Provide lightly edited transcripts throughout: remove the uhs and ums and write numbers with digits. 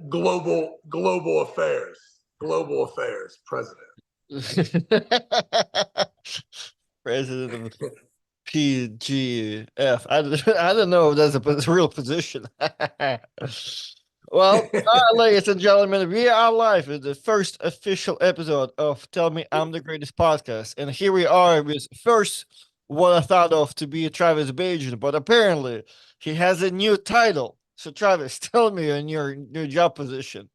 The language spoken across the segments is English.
global affairs president. President of PGF. I don't know if that's a real position. Well, ladies and gentlemen, we are live with the first official episode of Tell Me I'm the Greatest podcast. And here we are with first what I thought of to be Travis Bagent, but apparently he has a new title. So, Travis, tell me in your new job position.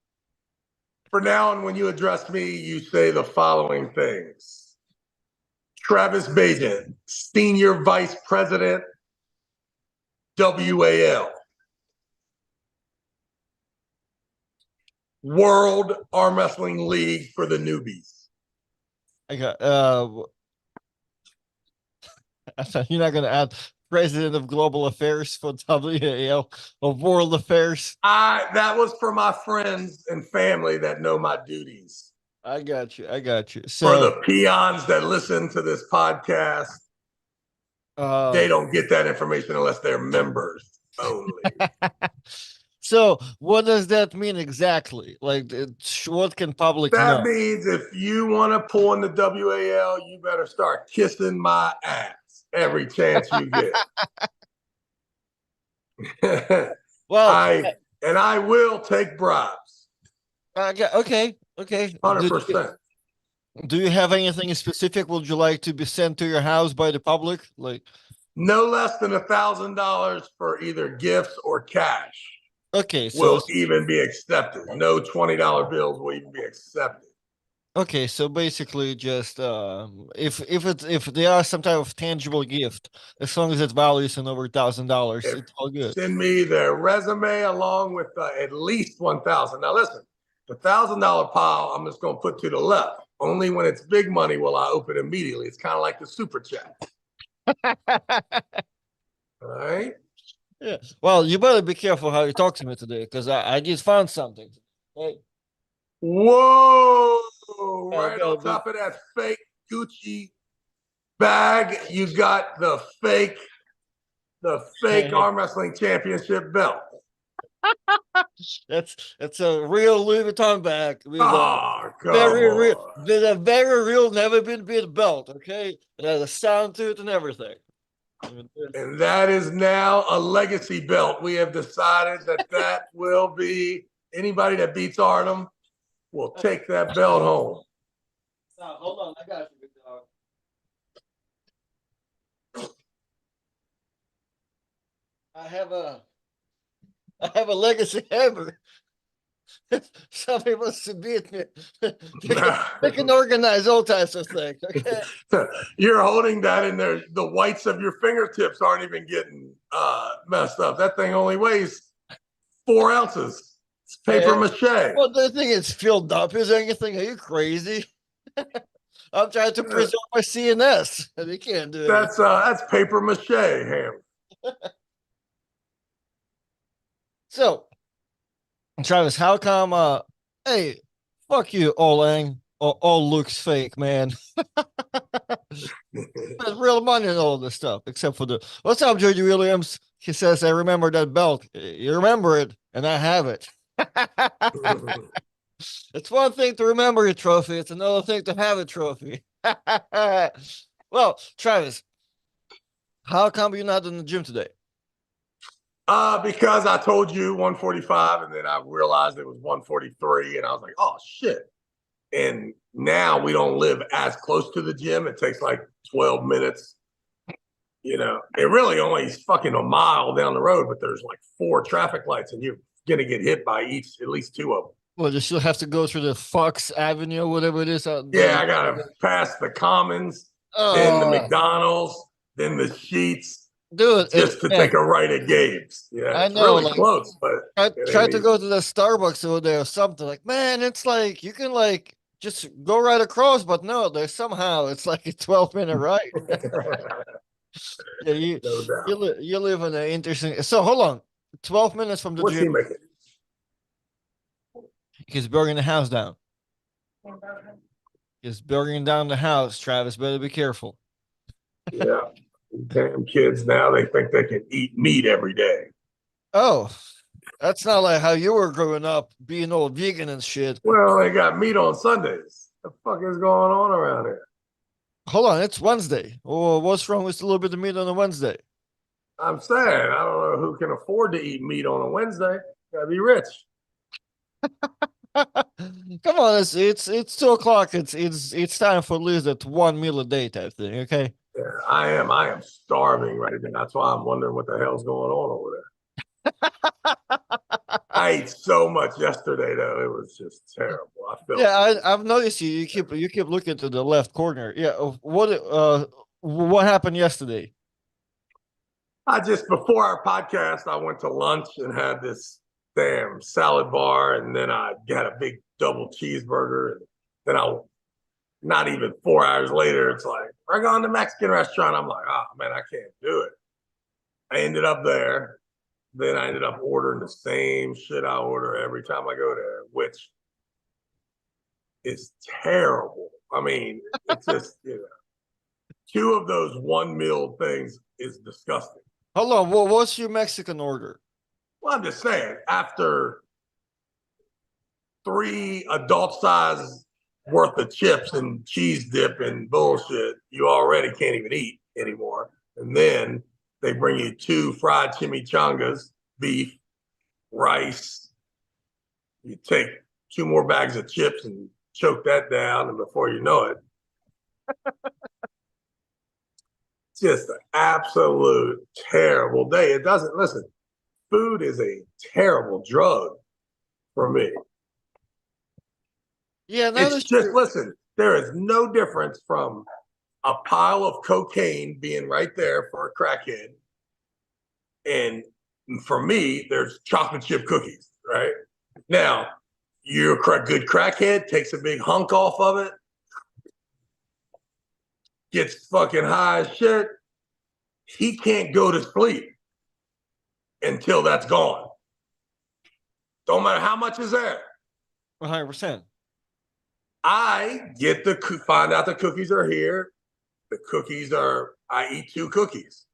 For now, and when you address me, you say the following things. Travis Bagent, Senior Vice President, WAL. World Arm Wrestling League for the newbies. I got I thought you're not gonna add President of Global Affairs for WAL of World Affairs. That was for my friends and family that know my duties. I got you. So for the peons that listen to this podcast, they don't get that information unless they're members only. So what does that mean exactly? Like, what can public know? That means if you want to pull in the WAL, you better start kissing my ass every chance you get. Well, I will take bribes. Okay. 100%. Do you have anything specific? Would you like to be sent to your house by the public? Like, no less than $1,000 for either gifts or cash. Okay, so will even be accepted. No $20 bills will even be accepted. Okay, so basically, just if there are some type of tangible gift, as long as it's values and over $1,000, it's all good. Send me their resume along with at least $1,000. Now listen, the $1,000 pile I'm just gonna put to the left. Only when it's big money will I open immediately. It's kind of like the super chat. All right. Yeah. Well, you better be careful how you talk to me today, because I just found something. Hey. Whoa! Right on top of that fake Gucci bag, you got the fake arm wrestling championship belt. That's a real Louis Vuitton bag with a very real, never been beat belt. Okay, it has a sound to it and everything. And that is now a legacy belt. We have decided that will be anybody that beats Artem will take that belt home. Now, hold on, I got you, big dog. I have a legacy hammer. Somebody wants to beat me. They can organize all types of things. Okay. You're holding that in there. The whites of your fingertips aren't even getting messed up. That thing only weighs 4 ounces. It's paper mache. Well, the thing is filled up. Is there anything? Are you crazy? I'm trying to preserve my CNS. They can't do it. That's paper mache hammer. So, Travis, how come? Hey, fuck you, Olang. All looks fake, man. There's real money in all this stuff, except for the. What's up, George Williams? He says, "I remember that belt. You remember it, and I have it." It's one thing to remember a trophy; it's another thing to have a trophy. Well, Travis, how come you're not in the gym today? Because I told you 145, and then I realized it was 143, and I was like, oh shit. And now we don't live as close to the gym. It takes like 12 minutes. You know, it really only is fucking a mile down the road, but there's like 4 traffic lights, and you're gonna get hit by at least 2 of them. Well, you still have to go through the Fox Avenue, whatever it is. Yeah, I gotta pass the Commons, then the McDonald's, then the Sheets. Dude, just to take a right at Gabe's. Yeah, I know, really close, but I tried to go to the Starbucks over there or something. Like, man, it's like you can like just go right across, but no, there's somehow it's like a 12-minute ride. Yeah, you live in an interesting. So hold on, 12 minutes from the What's gym. He making? He's burning the house down. He's burning down the house. Travis, better be careful. Yeah. Damn kids now, they think they can eat meat every day. Oh, That's not like how you were growing up, being all vegan and shit. Well, they got meat on Sundays. The fuck is going on around here? Hold on, it's Wednesday. Oh, what's wrong with a little bit of meat on a Wednesday? I'm saying, I don't know who can afford to eat meat on a Wednesday. Gotta be rich. Come on, it's 2 o'clock. It's time for at least that one meal a day type thing. Okay. Yeah, I am starving right now. That's why I'm wondering what the hell's going on over there. I ate so much yesterday though. It was just terrible. I felt Yeah, I've noticed you. You keep looking to the left corner. Yeah. What happened yesterday? I just before our podcast, I went to lunch and had this damn salad bar, and then I got a big double cheeseburger, and then I not even 4 hours later, it's like, we're going to the Mexican restaurant. I'm like, oh man, I can't do it. I ended up there. Then I ended up ordering the same shit I order every time I go there, which is terrible. I mean, it's just, two of those one meal things is disgusting. Hold on. What's your Mexican order? Well, I'm just saying, after 3 adult size worth of chips and cheese dip and bullshit, you already can't even eat anymore. And then they bring you 2 fried chimichangas, beef, rice. You take 2 more bags of chips and choke that down, and before you know it, just an absolute terrible day. It doesn't listen. Food is a terrible drug for me. Yeah, It's just listen. There is no difference from a pile of cocaine being right there for a crackhead, and for me, there's chocolate chip cookies. Right now, you're a good crackhead, takes a big hunk off of it, gets fucking high as shit. He can't go to sleep until that's gone. Don't matter how much is there. 100%. I get find out the cookies are here. I eat 2 cookies.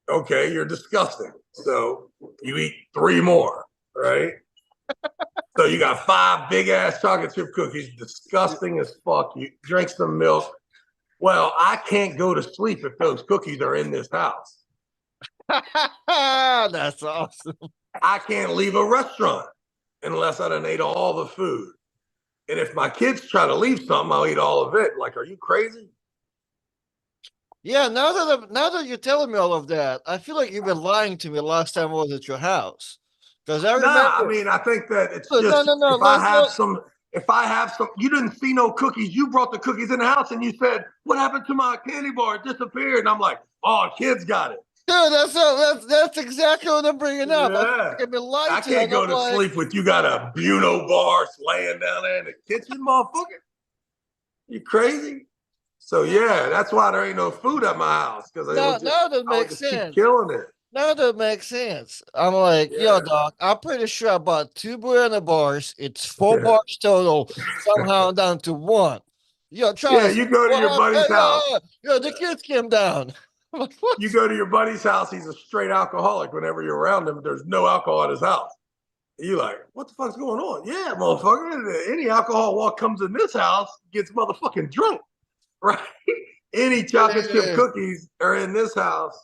Okay, you're disgusting. So you eat 3 more, right? So you got 5 big ass chocolate chip cookies, disgusting as fuck. You drink some milk. Well, I can't go to sleep if those cookies are in this house. That's awesome. I can't leave a restaurant unless I done ate all the food. And if my kids try to leave something, I'll eat all of it. Like, are you crazy? Yeah, now that you're telling me all of that, I feel like you've been lying to me last time I was at your house. Because I remember. Nah, I mean, I think that it's No, just no. if I have some, you didn't see no cookies. You brought the cookies in the house and you said, what happened to my candy bar? It disappeared. And I'm like, oh, kids got it. Dude, that's exactly what I'm bringing up. I feel Yeah. like I've been lying I to you. can't And go I'm to like, sleep with you got a Buno bar laying down there in the kitchen, motherfucker. You crazy? So yeah, that's why there ain't no food at my house because now that I would makes just keep sense. killing it. Now that makes sense. I'm like, yo, Yeah. dog, I'm pretty sure I bought 2 bars. It's 4 Yeah. bars total. Somehow down to 1. Yo, Yeah, Charles, you go to what your happened? buddy's house. Yo, the kids came down. I'm like, what? You go to your buddy's house. He's a straight alcoholic. Whenever you're around him, there's no alcohol at his house. You like, what the fuck's going on? Yeah, motherfucker. Any alcohol comes in this house gets motherfucking drunk, right? Any chocolate chip Yeah. cookies are in this house.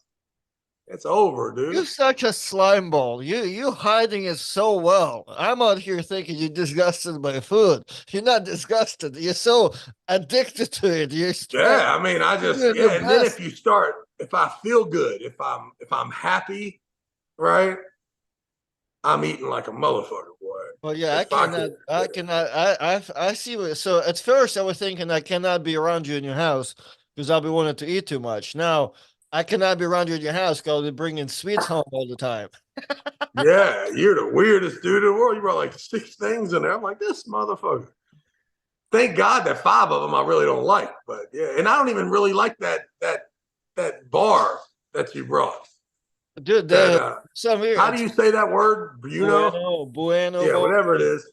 It's over, You're dude. such a slime ball. You hiding it so well. I'm out here thinking you're disgusted by food. You're not disgusted. You're so addicted to it. Yeah, I mean, You're doing your and then best. if I feel good, if I'm happy, right? I'm eating like a motherfucker, boy. Well, yeah, I If I cannot. could, I cannot. I see. So at first, I was thinking I cannot be around you in your house because I'll be wanting to eat too much. Now I cannot be around you in your house because I'll be bringing sweets home all the time. yeah, you're the weirdest dude in the world. You brought like 6 things in there. I'm like, this motherfucker. Thank God that 5 of them I really don't like, but yeah, and I don't even really like that bar that you brought. Dude, That some here. how do you say that word? Bruno? Bueno. Yeah, whatever it is.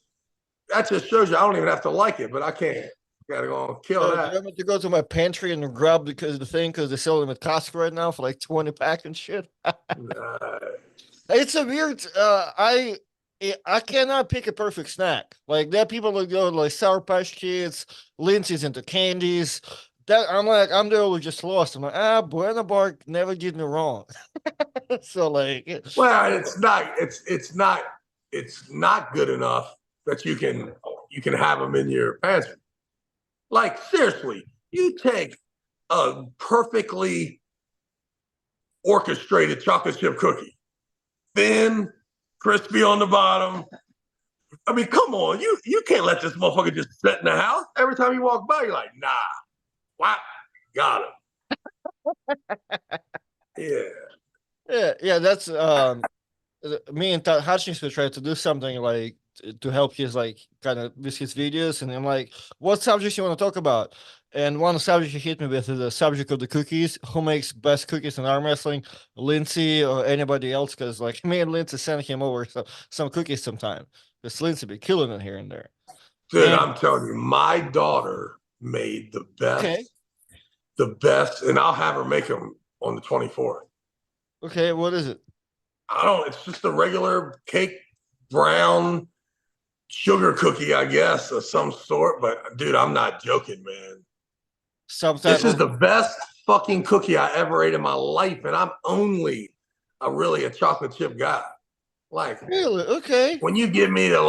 That just shows you I don't even have to like it, but I can't. Gotta go and kill Do you that. want me to go to my pantry and grab because they sell them at Costco right now for like 20 pack and shit? Nice. It's a weird. I cannot pick a perfect snack. Like there are people that go like Sour Patch Kids, Lindsay's into candies. That I'm like I'm there who just lost. I'm like Buena Bar never did me wrong. So like, Well, it's not good enough that you can have them in your pantry. Like seriously, you take a perfectly orchestrated chocolate chip cookie, thin, crispy on the bottom. I mean, come on, you can't let this motherfucker just sit in the house. Every time you walk by, you're like, nah, wow, got him. Yeah. yeah. That's me and Todd Hutchins were trying to do something like to help his like kind of with his videos, and I'm like, what subjects you want to talk about? And one subject he hit me with is the subject of the cookies. Who makes best cookies in arm wrestling? Lindsay or anybody else? Because like me and Lindsay sent him over some cookies sometime. Because Lindsay be killing it here and there. Dude, And I'm telling you, my daughter made okay, the best, and I'll have her make them on the 24th. okay, what is it? It's just a regular cake, brown sugar cookie, I guess, of some sort. But dude, I'm not joking, man. Some type This is of the best fucking cookie I ever ate in my life, and I'm only a chocolate chip guy. Like really okay, when you give me the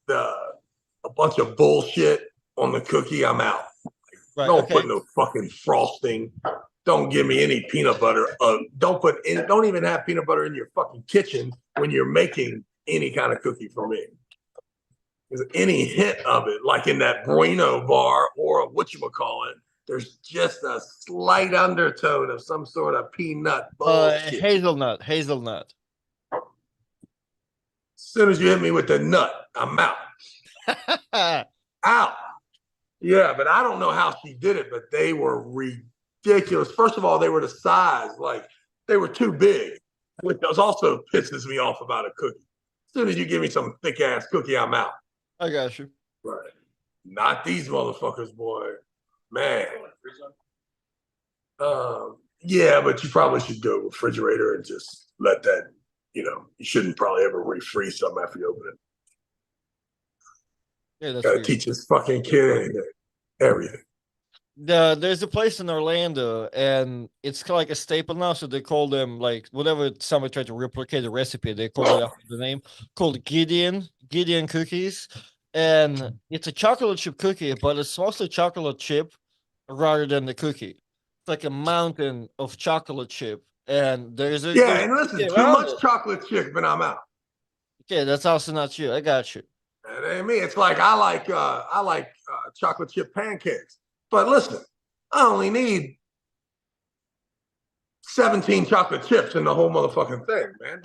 a bunch of bullshit on the cookie, I'm out. right? Don't put Okay, no fucking frosting. Don't give me any peanut butter. Don't even have peanut butter in your fucking kitchen when you're making any kind of cookie for me. There's any hint of it, like in that Bueno bar or whatchamacallit, there's just a slight undertone of some sort of peanut bullshit. hazelnut. As soon as you hit me with the nut, I'm out. Out. Yeah, but I don't know how she did it, but they were ridiculous. First of all, they were the size, like they were too big, which also pisses me off about a cookie. As soon as you give me some thick ass cookie, I'm out. I got you. Right. Not these motherfuckers, boy. Man. Yeah, but you probably should go refrigerator and just let that, you shouldn't probably ever refreeze something after you open it. Yeah, that's Gotta weird. teach this fucking kid anything, everything. There's a place in Orlando, and it's like a staple now. So they call them like whatever somebody tried to replicate the recipe, they call it after the name called Gideon cookies, and it's a chocolate chip cookie, but it's mostly chocolate chip rather than the cookie. It's like a mountain of chocolate chip, and Yeah, there's a and listen, cookie too around much it. chocolate chip and I'm out. Okay, that's also not you. I got you. That ain't me. It's like I like chocolate chip pancakes. But listen, I only need 17 chocolate chips in the whole motherfucking thing, man.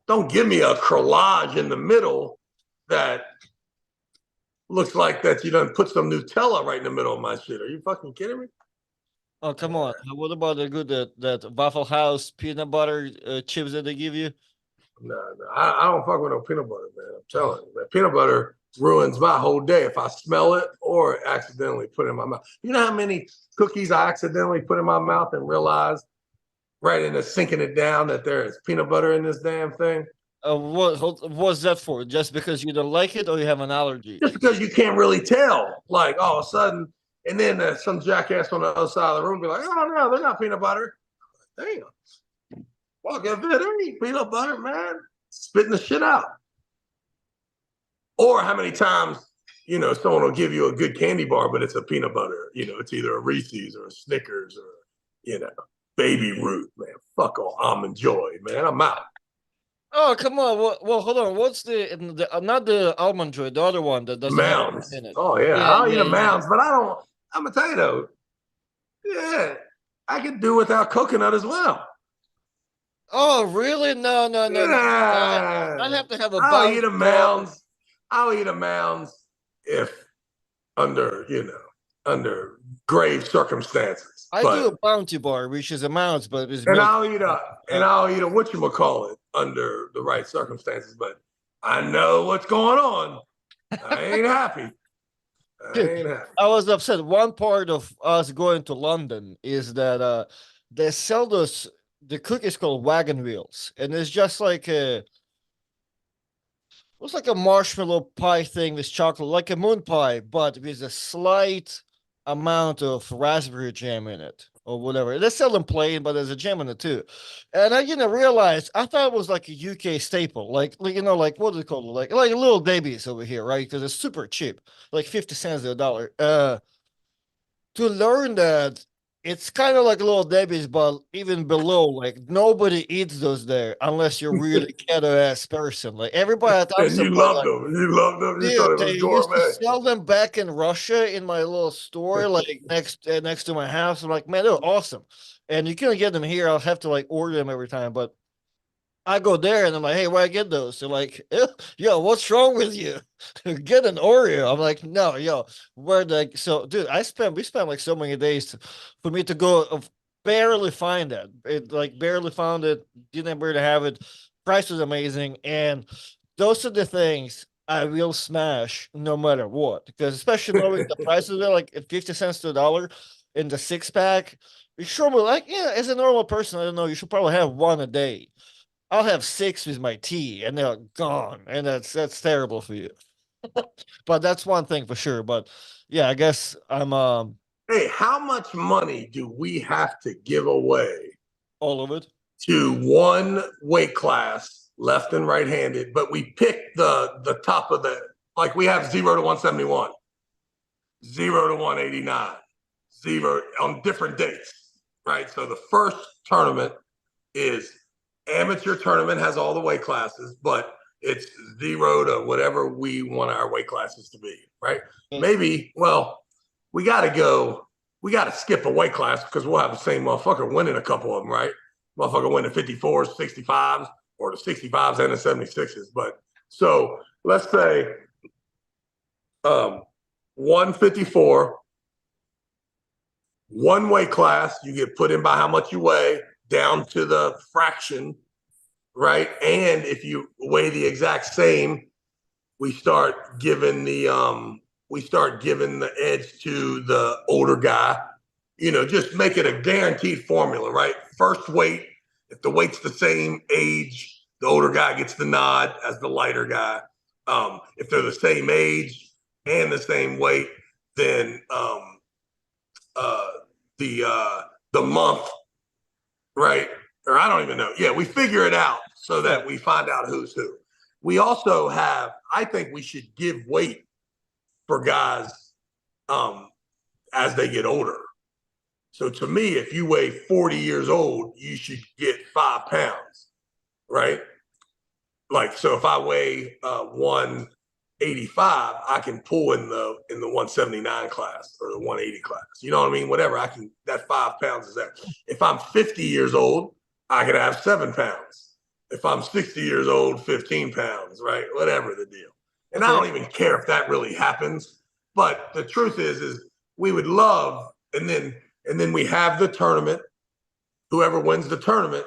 Don't give me a collage in the middle that looks like that you done put some Nutella right in the middle of my shit. Are you fucking kidding me? Oh, come on. What about the good that Waffle House peanut butter chips that they give you? No. I don't fuck with no peanut butter, man. I'm telling you, man. Peanut butter ruins my whole day if I smell it or accidentally put it in my mouth. You know how many cookies I accidentally put in my mouth and realized right into sinking it down that there is peanut butter in this damn thing? What's that for? Just because you don't like it or you have an allergy? Just because you can't really tell. Like all of a sudden, and then some jackass on the other side of the room be like, oh no, they're not peanut butter. Damn. Fuck if it ain't peanut butter, man. Spitting the shit out. Or how many times, someone will give you a good candy bar, but it's a peanut butter. It's either a Reese's or a Snickers or, Baby Ruth, man. Fuck all almond joy, man. I'm out. Oh, come on. Well, hold on. What's the not the almond joy, the other one that doesn't have anything Mounds. in it? Oh yeah, Yeah, I'll eat yeah, a yeah. mounds, but I don't. I'm gonna tell you though. Yeah, I could do without coconut as well. Oh, really? No, no, no, no. I Yeah, have to have a I'll bounce eat a bar. mounds. I'll eat a mounds if under under grave circumstances. I do a But bounty bar, which is a mouse, but it's and milk. I'll eat a whatchamacallit under the right circumstances. But I know what's going on. I ain't happy. I Dude, ain't happy. I was upset. One part of us going to London is that they sell those the cookie is called wagon wheels, and it's just like a looks like a marshmallow pie thing with chocolate, like a moon pie, but with a slight amount of raspberry jam in it or whatever. They sell them plain, but there's a jam in it too. And I didn't realize I thought it was like a UK staple, like like what do they call it, like Little Debbie's over here, right? Because it's super cheap, like 50 cents to a dollar. To learn that it's kind of like Little Debbie's, but even below, like nobody eats those there unless you're really ghetto ass person. Like everybody that I'm And you surprised, loved like, them. You loved them. You thought dude, it they was used to gourmet. sell them back in Russia in my little store, like next to my house. I'm like, man, they're awesome. And you can't get them here. I'll have to like order them every time. But I go there and I'm like, hey, where I get those? They're like, yo, what's wrong with you? Get an Oreo. I'm like, no, yo, where the so dude, we spent like so many days for me to go barely find that. It like barely found it, didn't able to have it. Price was amazing. And those are the things I will smash no matter what. Because especially knowing the prices are like 50 cents to a dollar in the six pack. You sure like, yeah, as a normal person, I don't know, you should probably have one a day. I'll have six with my tea and they're gone. And that's terrible for you. But that's one thing for sure. But yeah, I guess I'm Hey, how much money do we have to give away all of it. to one weight class, left and right handed? But we pick the top of the, like we have 0 to 171, 0 to 189, 0 on different dates, right? So the first tournament is amateur tournament, has all the weight classes, but it's 0 to whatever we want our weight classes to be, right? Okay. Maybe, well, we got to go, we got to skip a weight class because we'll have the same motherfucker winning a couple of them, right? Motherfucker winning 54s, 65s, or the 65s and the 76s. But so let's say 154, one weight class, you get put in by how much you weigh down to the fraction, right? And if you weigh the exact same, we start giving the edge to the older guy. You know, just make it a guaranteed formula, right? First weight, if the weight's the same age, the older guy gets the nod as the lighter guy. If they're the same age and the same weight, then uh, the month, right? Or I don't even know. Yeah, we figure it out so that we find out who's who. We also have, I think we should give weight for guys as they get older. So to me, if you weigh 40 years old, you should get 5 pounds, right? Like, so if I weigh 185, I can pull in the 179 class or the 180 class. You know what I mean? Whatever. I can, that 5 pounds is there. If I'm 50 years old, I could have 7 pounds. If I'm 60 years old, 15 pounds, right? Whatever the deal. And I don't even care if that really happens. But the truth is we would love, and then we have the tournament. Whoever wins the tournament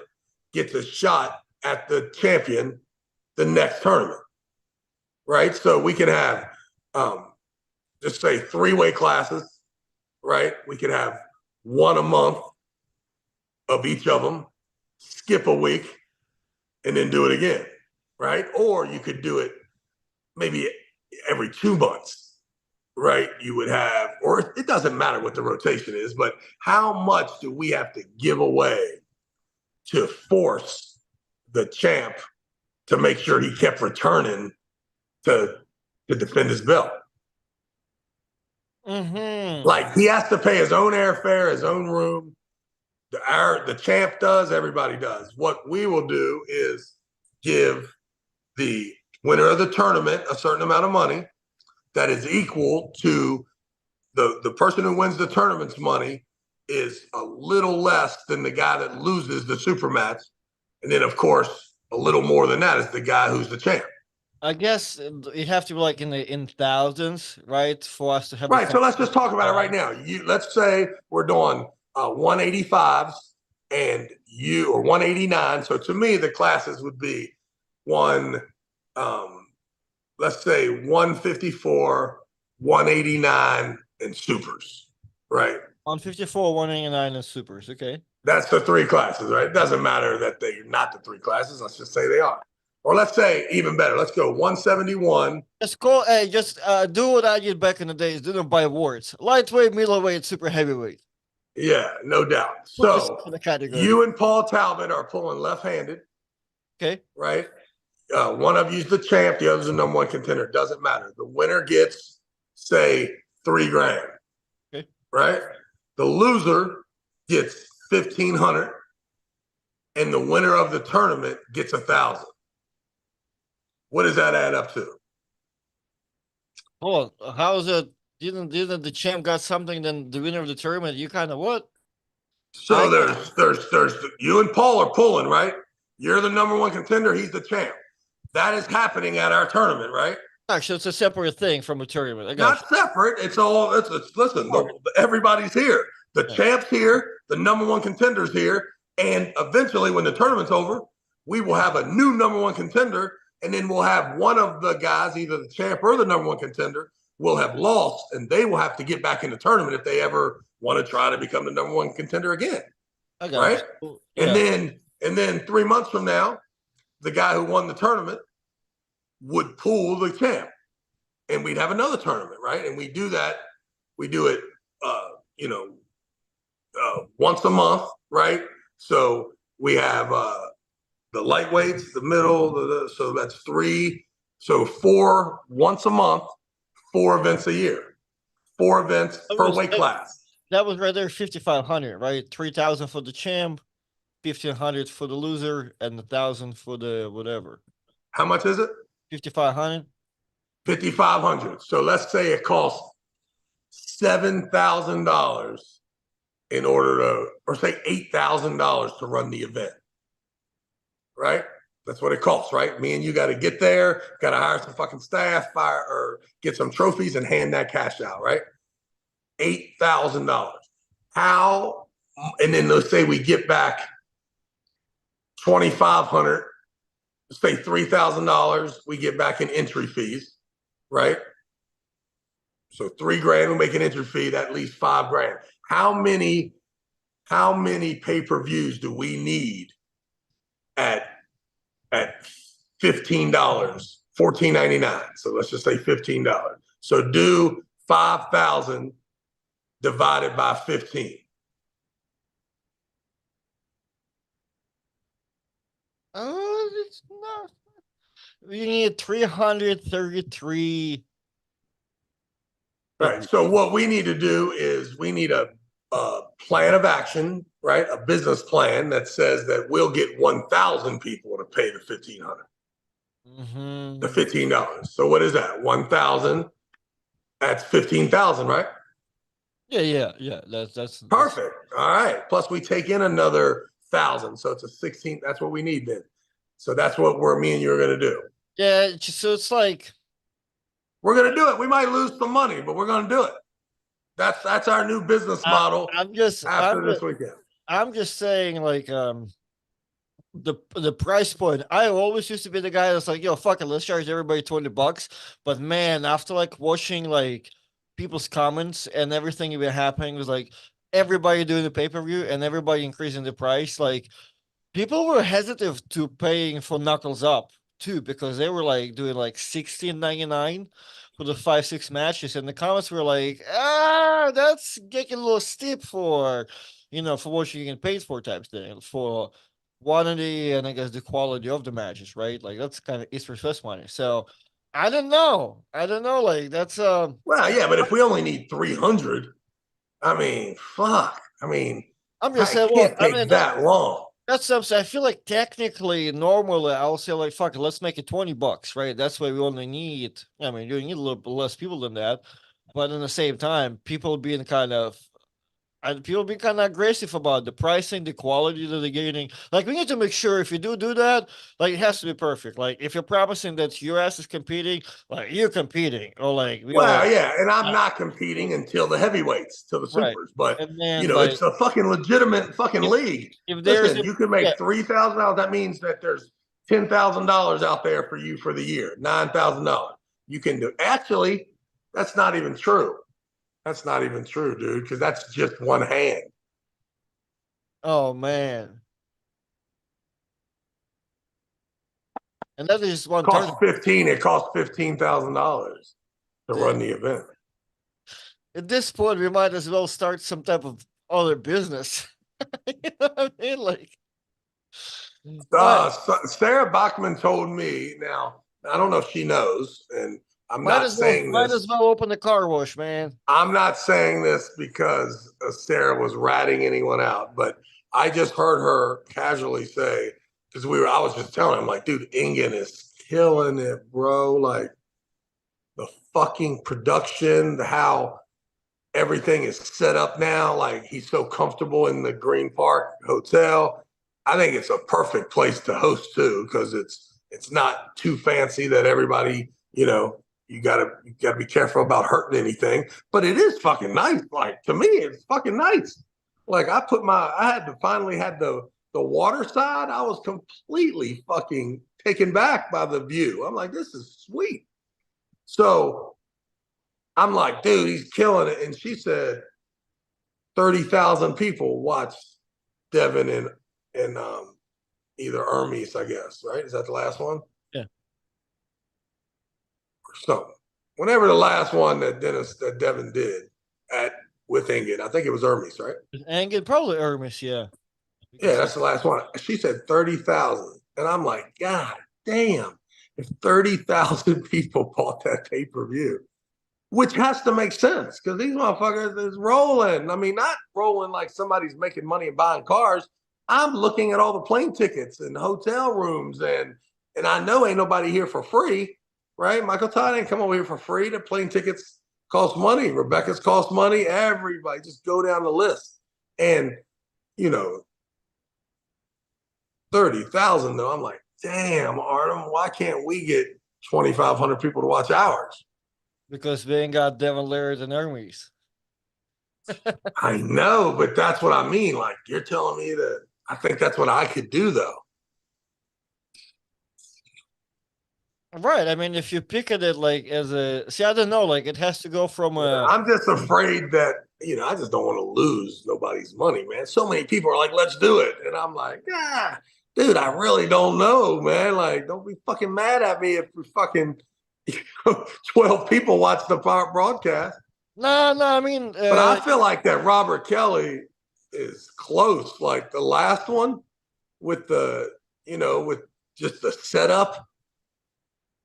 gets a shot at the champion the next tournament, right? So we can have just say 3 weight classes, right? We could have one a month of each of them, skip a week, and then do it again, right? Or you could do it maybe every 2 months, right? You would have, or it doesn't matter what the rotation is, but how much do we have to give away to force the champ to make sure he kept returning to defend his belt? Mm-hmm. Like he has to pay his own airfare, his own room. The champ does, everybody does. What we will do is give the winner of the tournament a certain amount of money that is equal to the person who wins the tournament's money is a little less than the guy that loses the super match. And then, of course, a little more than that is the guy who's the champ. I guess it have to be like in thousands, right, for us to have right. So let's just talk about it right now. Let's say we're doing 185s and you or 189. So to me, the classes would be one, let's say 154, 189, and supers, right? 154, 189 and supers. Okay. That's the three classes, right? It doesn't matter that they're not the three classes. Let's just say they are. Or let's say even better. Let's go 171. Just go, hey, just do what I did back in the days. Do them by awards. Lightweight, middleweight, super heavyweight. Yeah, no doubt. Put yourself So in the category. you and Paul Talbot are pulling left-handed, Okay. right? One of you's the champ, the other's the number one contender. Doesn't matter. The winner gets, say, $3,000. Okay. Right? The loser gets 1,500, and the winner of the tournament gets 1,000. What does that add up to? Oh, how is it? Didn't the champ got something? Then the winner of the tournament, you kind of what? So there's you and Paul are pulling, right? You're the number one contender. He's the champ. That is happening at our tournament, right? Actually, it's a separate thing from a tournament. I got Not separate. It's all. Listen. Everybody's here. The champ's here. The number one contender's here. And eventually, when the tournament's over, we will have a new number one contender, and then we'll have one of the guys, either the champ or the number one contender, will have lost, and they will have to get back in the tournament if they ever want to try to become the number one contender again. I got Right? Yeah. And then 3 months from now, the guy who won the tournament would pull the champ, and we'd have another tournament, right? And we do that. We do it, once a month, right? So we have the lightweights, the middle, so that's 3. So 4 once a month, 4 events a year, 4 events per weight class. That was right there, 5,500, right? 3,000 for the champ, 1,500 for the loser, and 1,000 for the whatever. How much is it? 5,500. 5,500. So let's say it costs $7,000 in order to, or say $8,000 to run the event. Right? That's what it costs, right? Me and you got to get there, got to hire some fucking staff, fire or get some trophies and hand that cash out, right? $8,000. How? And then let's say we get back 2,500. Let's say $3,000. We get back in entry fees, right? So $3,000 we make an entry fee. That leaves $5,000. How many pay-per-views do we need at $15, $14.99? So let's just say $15. So do 5,000 divided by 15. It's not. We need 333. Right. So what we need to do is we need a plan of action, right? A business plan that says that we'll get 1,000 people to pay the 1,500, the $15. So what is that? 1,000. That's 15,000, right? Yeah. That's perfect. All right. Plus we take in another 1,000, so it's a 16. That's what we need then. So that's what me and you are going to do. Yeah. So it's like we're going to do it. We might lose some money, but we're going to do it. That's our new business model. This weekend. I'm just saying, like, the price point. I always used to be the guy that's like, yo, fuck it, let's charge everybody $20. But man, after like watching like people's comments and everything that been happening, was like everybody doing the pay-per-view and everybody increasing the price. Like people were hesitant to paying for Knuckles Up too, because they were like doing like $16.99 for the 5-6 matches, and the comments were like, that's getting a little steep for, for what you get paid for type thing, for quantity and I guess the quality of the matches, right? Like that's kind of East versus West money. So I don't know. Like that's well, yeah, but if we only need 300, I mean, fuck. I mean, I'm just saying, well, I mean, that long. That's something I feel like technically, normally, I'll say like, fuck it, let's make it $20, right? That's why we only need. I mean, you need a little bit less people than that, but in the same time, people being kind of aggressive about the pricing, the quality that they're getting. Like we need to make sure if you do that, like it has to be perfect. Like if you're promising that your ass is competing, like you're competing, or like yeah, and I'm not competing until the heavyweights, till the supers, right. But then, it's a fucking legitimate fucking league. If listen, you can make $3,000. That means that there's $10,000 out there for you for the year, $9,000. You can do. Actually, that's not even true. That's not even true, dude, because that's just one hand. Oh man. And that is just one Cost tournament. 15. It cost $15,000 to run the event. At this point, we might as well start some type of other business. You know what I mean? Like, might, Sarah Bachman told me. Now I don't know if she knows, and I'm might not as well saying might as this. well open the car wash, man. I'm not saying this because Sarah was ratting anyone out, but I just heard her casually say, because I was just telling him, like, dude, Ingen is killing it, bro. Like the fucking production, how everything is set up now. Like he's so comfortable in the Green Park Hotel. I think it's a perfect place to host too, because it's not too fancy that everybody, you gotta be careful about hurting anything. But it is fucking nice. Like to me, it's fucking nice. Like I had to finally had the water side. I was completely fucking taken back by the view. I'm like, this is sweet. So I'm like, dude, he's killing it. And she said 30,000 people watched Devon and either Hermes, I guess, right? Is that the last one? Yeah. So whenever the last one that Devon did at with Ingrid, I think it was Hermes, right? And get probably Hermes, yeah. Yeah, Because that's the last one. She said 30,000. And I'm like, God damn, if 30,000 people bought that pay-per-view, which has to make sense because these motherfuckers is rolling. I mean, not rolling like somebody's making money and buying cars. I'm looking at all the plane tickets and hotel rooms, and I know ain't nobody here for free, right? Michael Todd ain't come over here for free. The plane tickets cost money. Rebecca's cost money. Everybody just go down the list, and you know, 30,000 though. I'm like, damn, Artem, why can't we get 2,500 people to watch ours? we ain't got Devon, Laird, and Hermes. I know, but that's what I mean. Like you're telling me that I think that's what I could do though. Right. I mean, if you pick at it like as a see, I don't know, like it has to go from a I'm just afraid that, I just don't want to lose nobody's money, man. So many people are like, let's do it. And I'm like, dude, I really don't know, man. Like, don't be fucking mad at me if we fucking 12 people watch the broadcast. no, I mean But I feel like that Robert Kelly is close. Like the last one with with just the setup,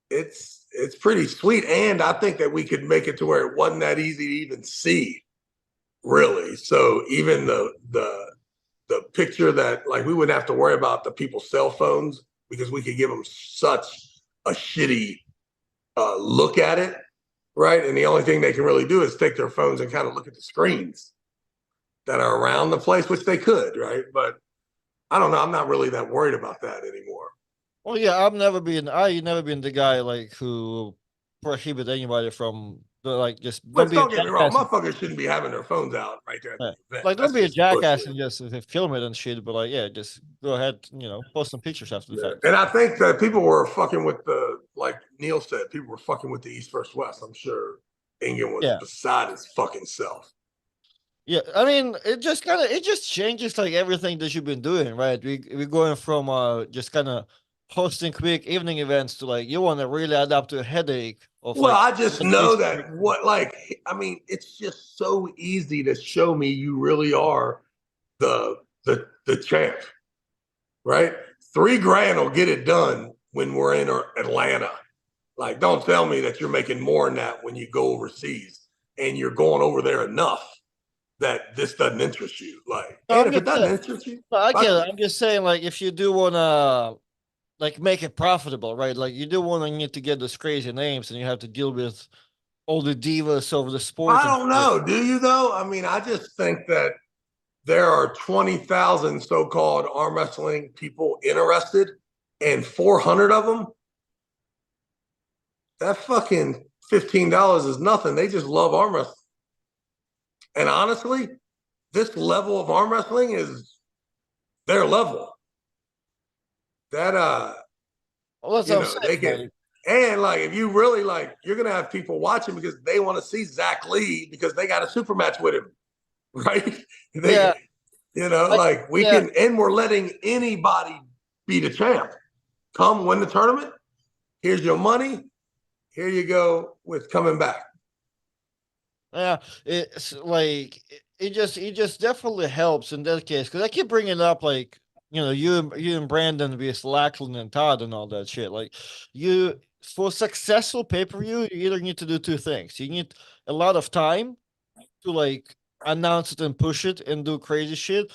it's pretty sweet. And I think that we could make it to where it wasn't that easy to even see, really. So even the picture that like we wouldn't have to worry about the people's cell phones because we could give them such a shitty look at it, right? And the only thing they can really do is take their phones and kind of look at the screens that are around the place, which they could, right? But I don't know. I'm not really that worried about that anymore. well, yeah, I never been the guy like who prohibit anybody from like just don't But be a don't get me wrong, jackass. motherfuckers shouldn't be having their phones out right there at Yeah. the event. Like don't That's be a just jackass bullshit. and just film it and shit, but like yeah, just go ahead, post some pictures after the Yeah. fact. And I think that people were fucking with like Neil said, people were fucking with the East versus West. I'm sure England was Yeah. beside his fucking self. Yeah, I mean, it just changes like everything that you've been doing, right? We're going from just kind of hosting quick evening events to like you want to really adapt to a headache of Well, like I just 6 days know a week. that I mean, it's just so easy to show me you really are the champ, right? 3 grand will get it done when we're in Atlanta. Like, don't tell me that you're making more than that when you go overseas and you're going over there enough that this doesn't interest you. Like, No, and I'm if it just doesn't interest you, no, I get fuck it. it. I'm just saying like if you do wanna like make it profitable, right? Like you do want to need to get those crazy names and you have to deal with all the divas over the sport I and don't shit. know. Do you though? I mean, I just think that there are 20,000 so-called arm wrestling people interested, and 400 of them, that fucking $15 is nothing. They just love arm wrestling. And honestly, this level of arm wrestling is their level. That Well, that's what I'm they saying. can. Like, And like, if you really like, you're gonna have people watching because they want to see Zach Lee because they got a super match with him, right? They yeah, Like we Yeah, can, and we're letting anybody be the champ. Come win the tournament. Here's your money. Here you go with coming back. yeah, it's like it just definitely helps in that case because I keep bringing up like you and Brandon with Lachlan and Todd and all that shit. Like you for successful pay per view, you either need to do two things. You need a lot of time to like announce it and push it and do crazy shit,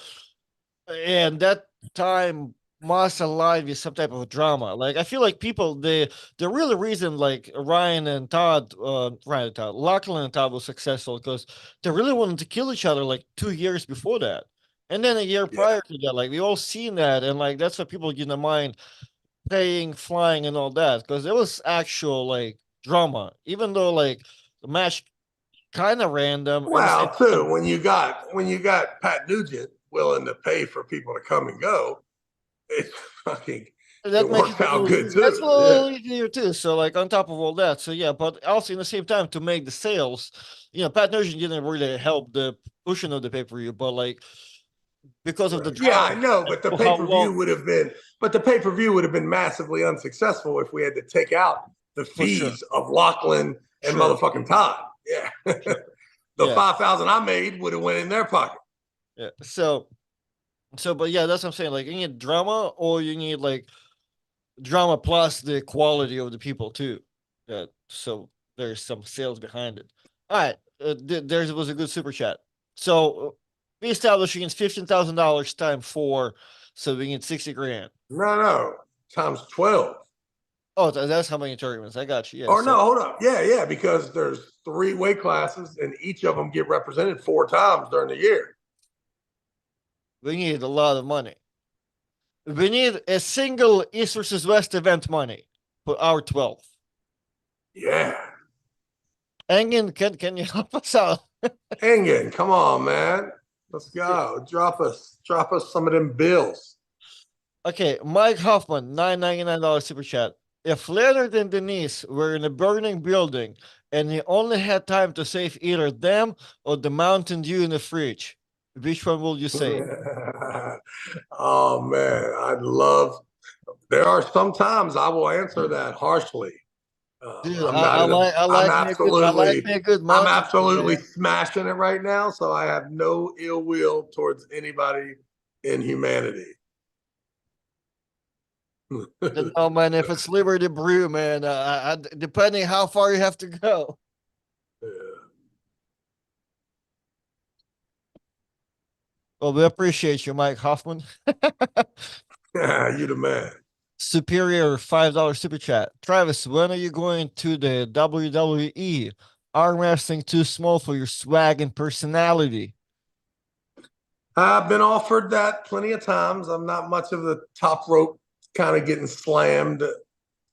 and that time must align with some type of drama. Like I feel like people the real reason like Ryan and Todd, Lachlan and Todd was successful because they really wanted to kill each other like 2 years before that. And then a year Yeah. prior to that, like we all seen that, and like that's what people get in mind, paying, flying, and all that, because there was actual like drama, even though like the match kind of random at the same Well, too, time. when you got Pat Nugent willing to pay for people to come and go, it fucking it That makes it works a out little good easier. That's a too. Yeah. little easier too. So like on top of all that, so yeah, but also in the same time to make the sales, Pat Nugent didn't really help the pushing of the pay per view, but like because of the Right. Yeah, drama I know, but the for pay how per view long, would have been, but the pay per view would have been massively unsuccessful if we had to take out the for sure, fees of Lachlan and sure, motherfucking Todd. Yeah, sure, the yeah, 5,000 I made would have went in their pocket. yeah. So, but yeah, that's what I'm saying. Like you need drama, or you need like drama plus the quality of the people too. So there's some sales behind it. All right, there was a good super chat. So we established against $15,000 times four, so we need 60 grand. No, no, times 12. Oh, that's how many tournaments. I got you. Yeah, Or no, so hold up. Yeah, yeah, because there's three weight classes and each of them get represented four times during the year. we need a lot of money. We need a single East versus West event money for our 12. Yeah. Engin, can you help us out? Engen, come on, man. Let's go. Drop us some of them bills. Okay, Mike Hoffman, $9.99 super chat. If Leonard and Denise were in a burning building and he only had time to save either them or the Mountain Dew in the fridge, which one will you save? Oh man, I'd love. There are some times I will answer that harshly. Dude, I'm not in a. I'm I like absolutely. me a good I'm Mountain Dew, absolutely man. smashing it right now. So I have no ill will towards anybody in humanity. Don't know, man. If it's Liberty Brew, man, depending how far you have to go. Well, we appreciate you, Mike Hoffman. Yeah, you the man. Superior $5 super chat. Travis, when are you going to the WWE? Arm wrestling too small for your swag and personality. I've been offered that plenty of times. I'm not much of the top rope kind of getting slammed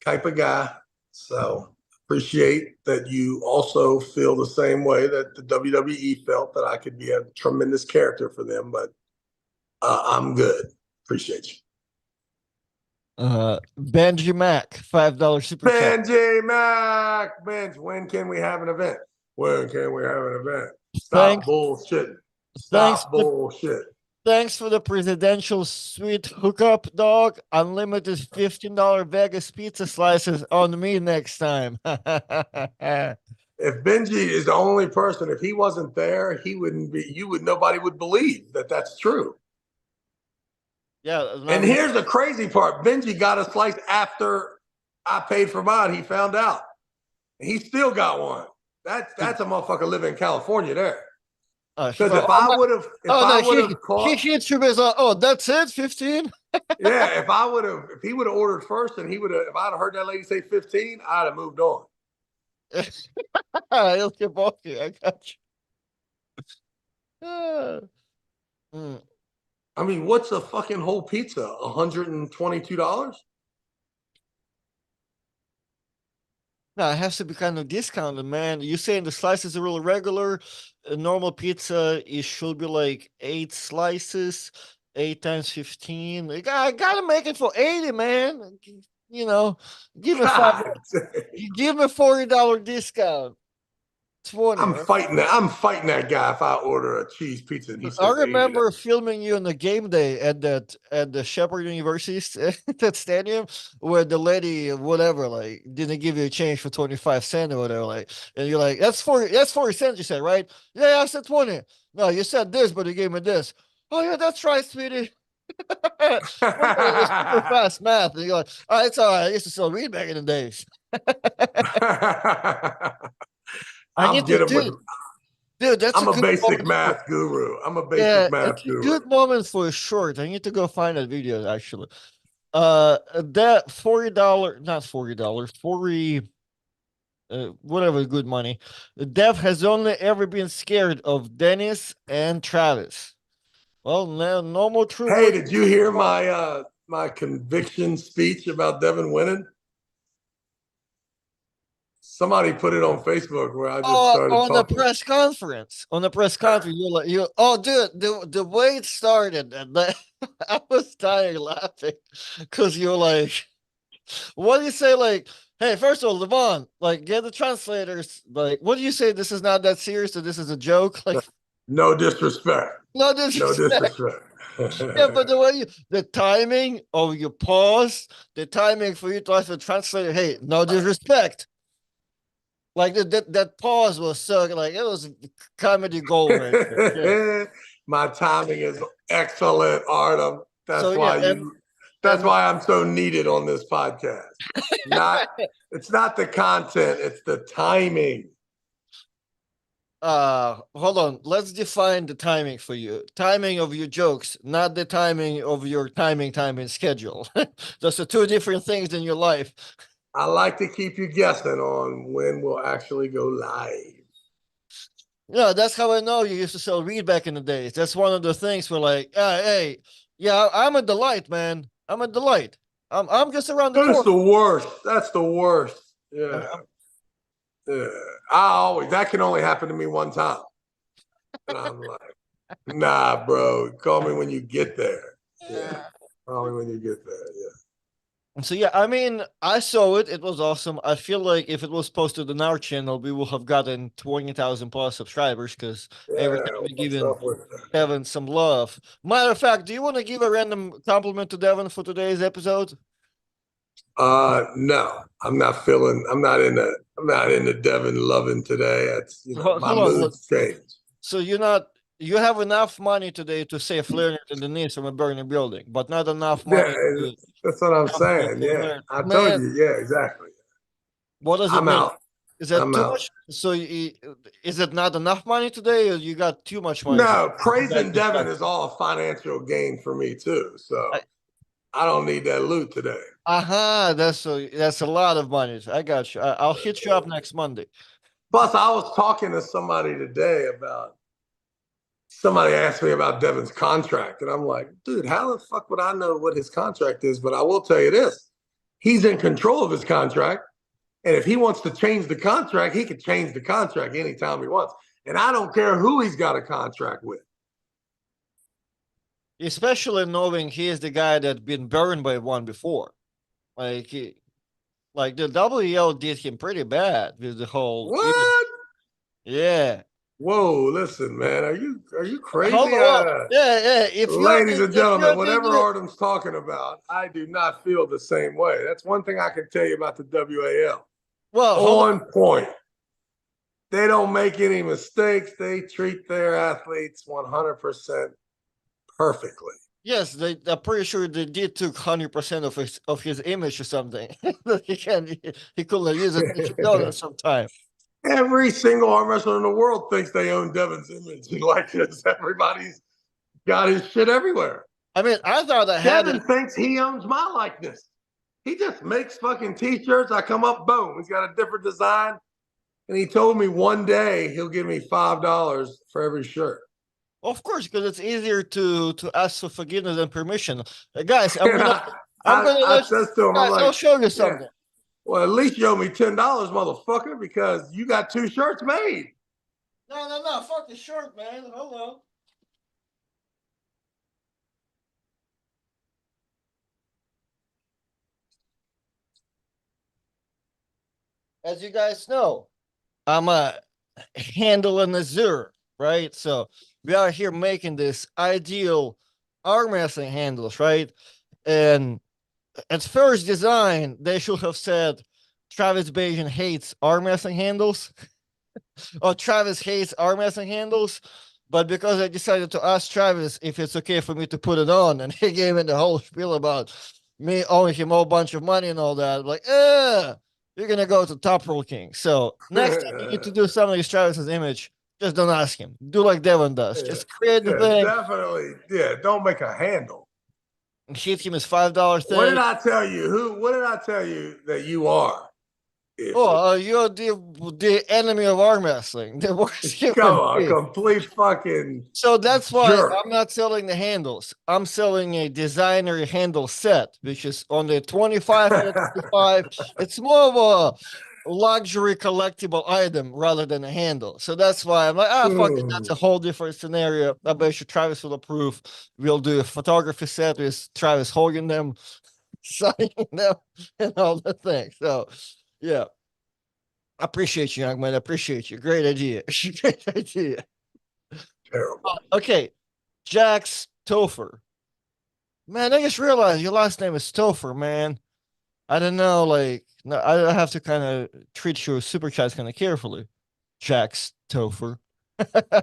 type of guy. So appreciate that you also feel the same way that the WWE felt that I could be a tremendous character for them, but I'm good. Appreciate you. Benji Mac, $5 super chat. Benji Mac, Benj, when can we have an event? When can we have an event? Stop Thanks, bullshit. thanks Stop for bullshit. thanks for the presidential suite hookup, dog. Unlimited $15 Vegas pizza slices on me next time. If Benji is the only person, if he wasn't there, he wouldn't be. Nobody would believe that that's true. Yeah, And here's the crazy part: Benji got a slice after I paid for mine. He found out, and he still got one. That's a motherfucker living in California there. Because well, if oh I no, would have he caught, hits you with oh, that's it, 15. yeah, if he would have ordered first, and he would have, if I'd have heard that lady say 15, I'd have moved on. He'll keep walking. I got you. Ah. Mm. I mean, what's a fucking whole pizza? $122? No, it has to be kind of discounted, man. You saying the slices are really regular? A normal pizza, it should be like 8 slices, 8 times 15. Like, I gotta make it for 80, man. You know, give me five. God. Give me $40 discount. 20. I'm fighting that guy if I order a cheese pizza and he I says $80. remember filming you on the game day at the Shepherd University that stadium where the lady whatever like didn't give you a change for 25 cents or whatever like and you're like that's 40 cents you said right yeah I said 20 no you said this but you gave me this oh yeah that's right sweetie it's super fast math and you're like oh it's all right I used to sell weed back in the days I I'm need to getting with. dude that's a I'm a good basic moment. math guru. I'm a Yeah, basic math it's a guru. good moment for a short. I need to go find that video actually. That $40, not $40, 40 whatever good money. Dev has only ever been scared of Dennis and Travis. Well, no more true Hey, boys. did you hear my conviction speech about Devon winning? Somebody put it on Facebook where I just Oh, started on the talking. press conference. On the press conference, you're like, oh, dude, the way it started, and I was dying laughing because you're like, what do you say? Like, hey, first of all, Devon, like, get the translators. Like, what do you say? This is not that serious, or this is a joke. Like, No disrespect. no No disrespect. disrespect. Yeah, but the way the timing of your pause, the timing for you to ask the translator, hey, no disrespect. Like that pause was so like it was comedy gold right there. Yeah. My timing is excellent, Artem. So That's yeah, why you. That's and why I'm so needed on this podcast. Not. It's not the content. It's the timing. hold on, let's define the timing for you. Timing of your jokes, not the timing of your timing schedule. Those are two different things in your life. I like to keep you guessing on when we'll actually go live. Yeah, that's how I know you used to sell weed back in the days. That's one of the things we're like, hey, yeah, I'm a delight, man. I'm a delight. I'm just around the That's corner. the worst. That's the worst. I'm, Yeah. I'm, Yeah. I always that can only happen to me one time. And I'm like, nah, bro. Call me when you get there. Yeah. Call me when you get there. Yeah. so yeah, I mean, I saw it. It was awesome. I feel like if it was posted on our channel, we would have gotten 20,000 plus subscribers because every Yeah. time we What's giving up with that? Devon some love. Matter of fact, do you want to give a random compliment to Devon for today's episode? No, I'm not into Devin loving today. That's my Hold on. mood's changed. So you have enough money today to save Leonard and Denise from a burning building, but not enough Yeah, money to that's what I'm compliment saying. for Yeah. Leonard. I told Man, you, yeah, exactly. what does it I'm mean? out. Is that I'm too out. much? So is it not enough money today, or you got too much money today? No, praising Devin is all financial gain for me too. So I don't need that loot today. That's a lot of money. I got you. I'll hit you up next Monday. Plus, I was talking to somebody today about somebody asked me about Devin's contract, and I'm like, dude, how the fuck would I know what his contract is? But I will tell you this: he's in control of his contract, and if he wants to change the contract, he can change the contract anytime he wants. And I don't care who he's got a contract with. Especially knowing he is the guy that's been burned by one before. Like like the WL did him pretty bad with the whole image. What? Yeah. Whoa, listen, man, are you Hold crazy? on. Well, yeah. Ladies and If gentlemen, you're the whatever Artem's talking about, I do not feel the same way. That's one thing I can tell you about the WAL. well, hold on. On point. They don't make any mistakes. They treat their athletes 100% perfectly. Yes, I'm pretty sure they did took 100% of his image or something. He couldn't use it if he does sometime. Every single arm wrestler in the world thinks they own Devin's image and likeness. Everybody's got his shit everywhere. I mean, I thought I had Devin it. thinks he owns my likeness. He just makes fucking t-shirts. I come up, boom. He's got a different design. And he told me one day he'll give me $5 for every shirt. Of course, because it's easier to ask for forgiveness and permission. Guys, And I'm gonna I let says to him, I'm guys. I'll like, show you yeah, something. well, at least you owe me $10, motherfucker, because you got two shirts made. No. Fuck the shirt, man. Hold on. As you guys know, I'm a handle and azure, right? So we are here making this ideal arm wrestling handles, right? And at first design, they should have said Travis Bagent hates arm wrestling handles, or Travis hates arm wrestling handles. But because I decided to ask Travis if it's okay for me to put it on, and he gave me the whole spiel about me owing him a whole bunch of money and all that, like, you're gonna go to Top Roll King. So next time you need to do something with Travis's image, just don't ask him. Do like Devon does. Yeah, Just create the yeah, thing definitely. Yeah, don't make a handle. and hit him his $5 What did thing. I tell you? What did I tell you that you are? Idiot. Oh, you're the enemy of arm wrestling, the worst Come human on, being. complete fucking So that's why jerk. I'm not selling the handles. I'm selling a designer handle set, which is on the 25 and the 25. It's more of a luxury collectible item rather than a handle. So that's why I'm like, fuck it. That's a whole different scenario. I bet you Travis will approve. We'll do a photography set with Travis holding them, signing them, and all the things. So, yeah. Appreciate you, young man. Appreciate you. Great idea. Great idea. Terrible. Okay. Jax Topher. Man, I just realized your last name is Topher, man. I don't know, like, no, I have to kind of treat your super chats kind of carefully. Jax Topher.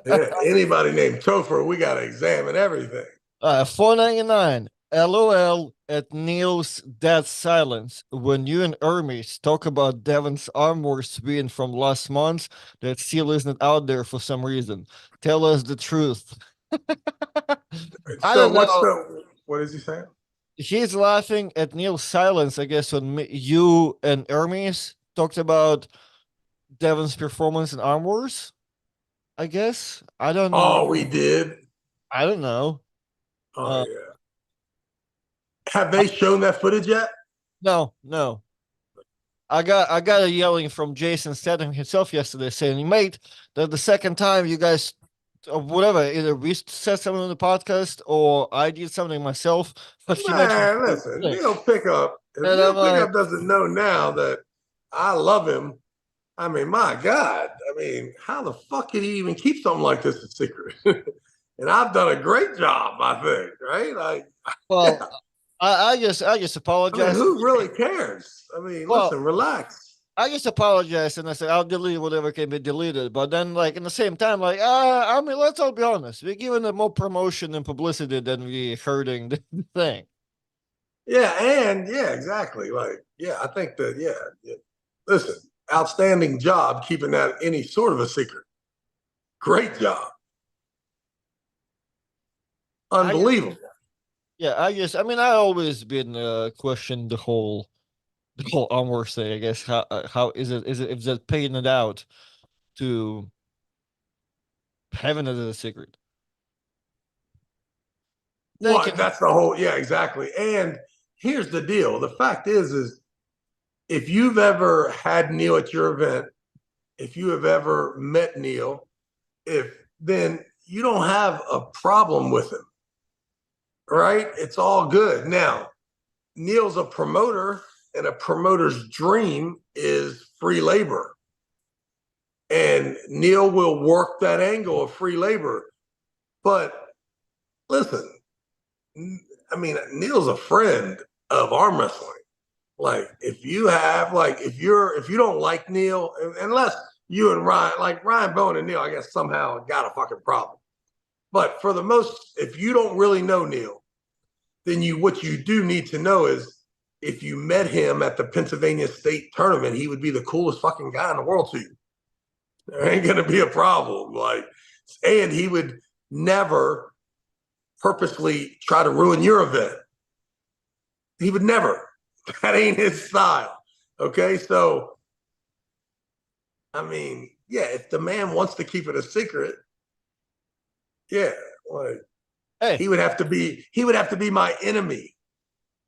Yeah, anybody named Topher, we got to examine everything. 499. LOL at Neil's dead silence. When you and Hermes talk about Devon's armor being from last month, that still isn't out there for some reason. Tell us the truth. I So don't what's know. what is he saying? He's laughing at Neil's silence, I guess, when you and Hermes talked about Devon's performance in Arm Wars. I guess Oh, we did. I don't know. Oh Uh, yeah. Have they shown that footage yet? no, no. I got a yelling from Jason Statham himself yesterday saying, "Mate, that the second time you guys, or whatever, either we said something on the podcast or I did something myself, but he mentioned Man, listen, thing." Neil Pickup. If And I'm Neil like, Pickup doesn't know now that I love him, I mean, my God. I mean, how the fuck can he even keep something like this a secret? And I've done a great job, I think, right? Like, well, yeah. I just I mean, apologize. who really cares? I mean, Well, listen, relax. I just apologized and I said I'll delete whatever can be deleted. But then, like in the same time, like I mean, let's all be honest. We're giving them more promotion and publicity than we hurting the thing. Yeah, and yeah, exactly. Like, yeah, I think that, yeah. Listen, outstanding job keeping that any sort of a secret. Great job. I just, Unbelievable. yeah, I mean, I always been questioned the whole armor thing. I guess how is it paying it out to having it as a secret? Thank you. What? That's the whole, yeah, exactly. And here's the deal. The fact is if you've ever had Neil at your event, if you have ever met Neil, if then you don't have a problem with him, right? It's all good. Now, Neil's a promoter, and a promoter's dream is free labor. And Neil will work that angle of free labor. But listen, I mean, Neil's a friend of arm wrestling. Like, if you have, like, if you don't like Neil, unless you and Ryan, like Ryan Bowen and Neil, I guess somehow got a fucking problem. But for the most, if you don't really know Neil, then what you do need to know is if you met him at the Pennsylvania State tournament, he would be the coolest fucking guy in the world to you. There ain't gonna be a problem. Like, and he would never purposely try to ruin your event. He would never. That ain't his style. Okay, so I mean, yeah, if the man wants to keep it a secret, yeah, like Hey, he would have to be my enemy,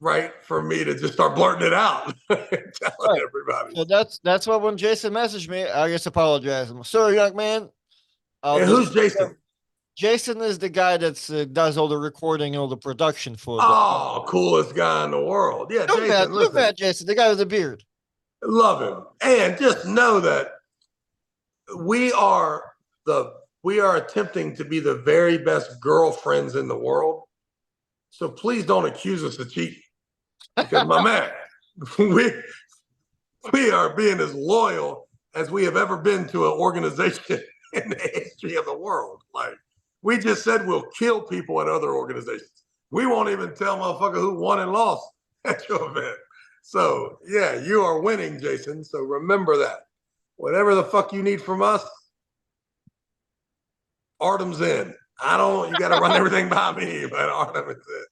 right? For me to just start blurting it out, telling right. everybody. So that's why when Jason messaged me, I just apologize. I'm sorry, young man. I'll And delete who's Jason? Jason is the guy that does all the recording and all the production for the. Oh, coolest guy in the world. Yeah, Jason, You've listen, met Jason, the guy with the beard. love him. And just know that we are we are attempting to be the very best girlfriends in the world. So please don't accuse us of cheating. Because my man, we we are being as loyal as we have ever been to an organization in the history of the world. Like we just said we'll kill people at other organizations. We won't even tell motherfucker who won and lost at your event. So yeah, you are winning, Jason. So remember that. Whatever the fuck you need from us, Artem's in. I don't. You got to run everything by me, but Artem is in.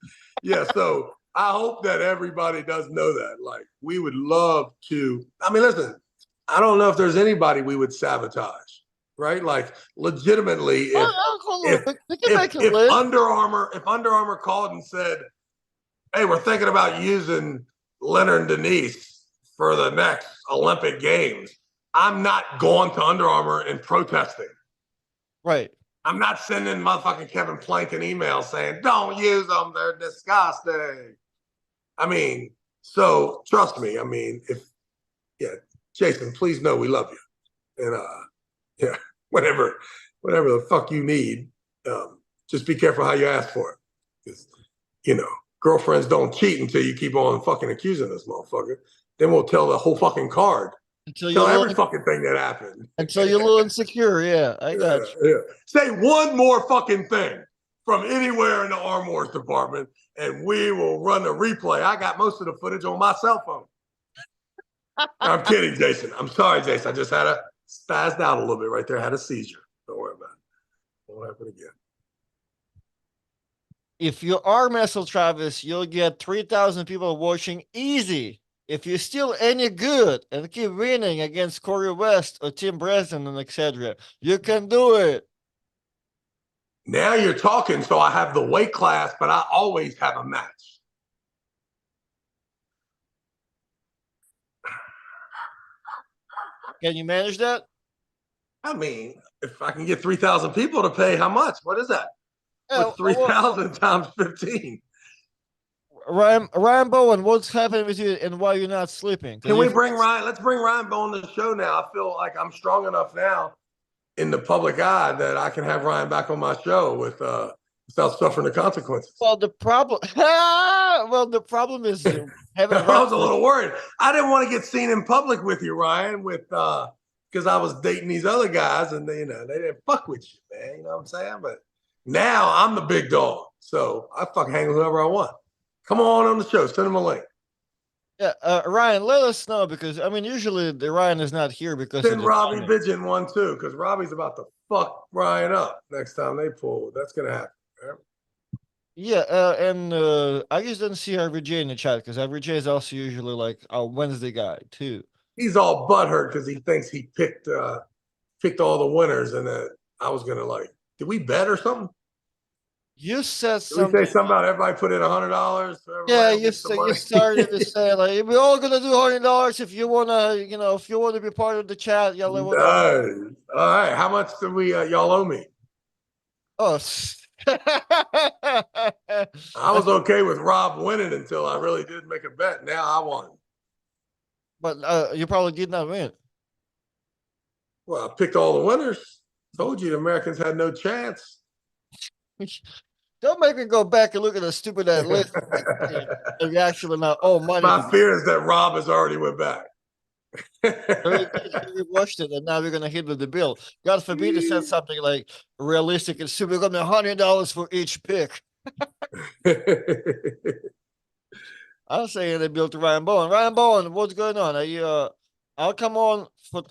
Yeah. So I hope that everybody does know that. Like we would love to. I mean, listen. I don't know if there's anybody we would sabotage, right? Like legitimately, Oh, we can make it if live. Under Armour called and said, "Hey, we're thinking about using Leonard and Denise for the next Olympic Games," I'm not going to Under Armour and protesting. Right. I'm not sending motherfucking Kevin Plank an email saying, "Don't use them, they're disgusting." I mean, so trust me. I mean, yeah, Jason, please know we love you. And yeah, whatever the fuck you need, just be careful how you ask for it. Because, girlfriends don't cheat until you keep on fucking accusing this motherfucker. Then we'll tell the whole fucking card. Tell every fucking thing that happened. Until you're a little insecure. Yeah, I got you. Yeah. Say one more fucking thing from anywhere in the Armed Wars department, and we will run a replay. I got most of the footage on my cell phone. I'm kidding, Jason. I'm sorry, Jason. I just had a spazzed out a little bit right there. I had a seizure. Don't worry about it. Won't happen again. If you are Marcel Travis, you'll get 3,000 people watching easy. If you're still any good and keep winning against Corey West or Tim Breslin and etc., you can do it. Now you're talking, so I have the weight class, but I always have a match. Can you manage that? I mean, if I can get 3,000 people to pay, how much? What is that? What's 3,000 times 15? Ryan Bowen, what's happening with you and why you're not sleeping? Can we bring Ryan? Let's bring Ryan Bowen to the show now. I feel like I'm strong enough now in the public eye that I can have Ryan back on my show without suffering the consequences. Well, the problem is I was a little worried. I didn't want to get seen in public with you, Ryan, because I was dating these other guys and they didn't fuck with you, man. You know what I'm saying? But now I'm the big dog, so I fucking hang with whoever I want. Come on the show. Send him a link. Yeah, Ryan, let us know because usually the Ryan is not here because send Robbie Bagent one too, because Robbie's about to fuck Ryan up next time they pull. That's gonna happen. Right? Yeah, and I just didn't see RVJ in the chat because RVJ is also usually like a Wednesday guy too. He's all butthurt because he thinks he picked all the winners, and I was gonna did we bet or something? You said something. Did we say something about everybody put in $100? Yeah, you started to say like we're all gonna do $100 if you wanna be part of the chat. Y'all all right. How much do we y'all owe me? Oh, I was okay with Rob winning until I really did make a bet. Now I won. But you probably did not win. Well, I picked all the winners. Told you the Americans had no chance. Don't make me go back and look at the stupid list. And actually not money. My fear is that Rob has already went back. We watched it, and now we're gonna hit with the bill. God forbid to said something like realistic and super. We're gonna $100 for each pick. I'm saying they built Ryan Bowen. Ryan Bowen, what's going on? Are you? I'll come on for.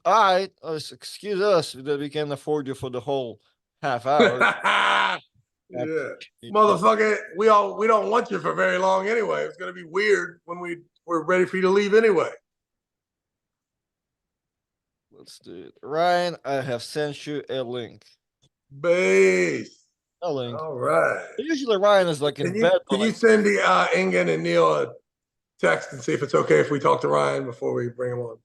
Excuse us that we can afford you for the whole half hour. Yeah, motherfucker, we don't want you for very long anyway. It's gonna be weird when we're ready for you to leave anyway. Let's do it, Ryan. I have sent you a link. Base. A link. All right. Usually Ryan is like in bed. Can you send the Ingen and Neil a text and see if it's okay if we talk to Ryan before we bring him on?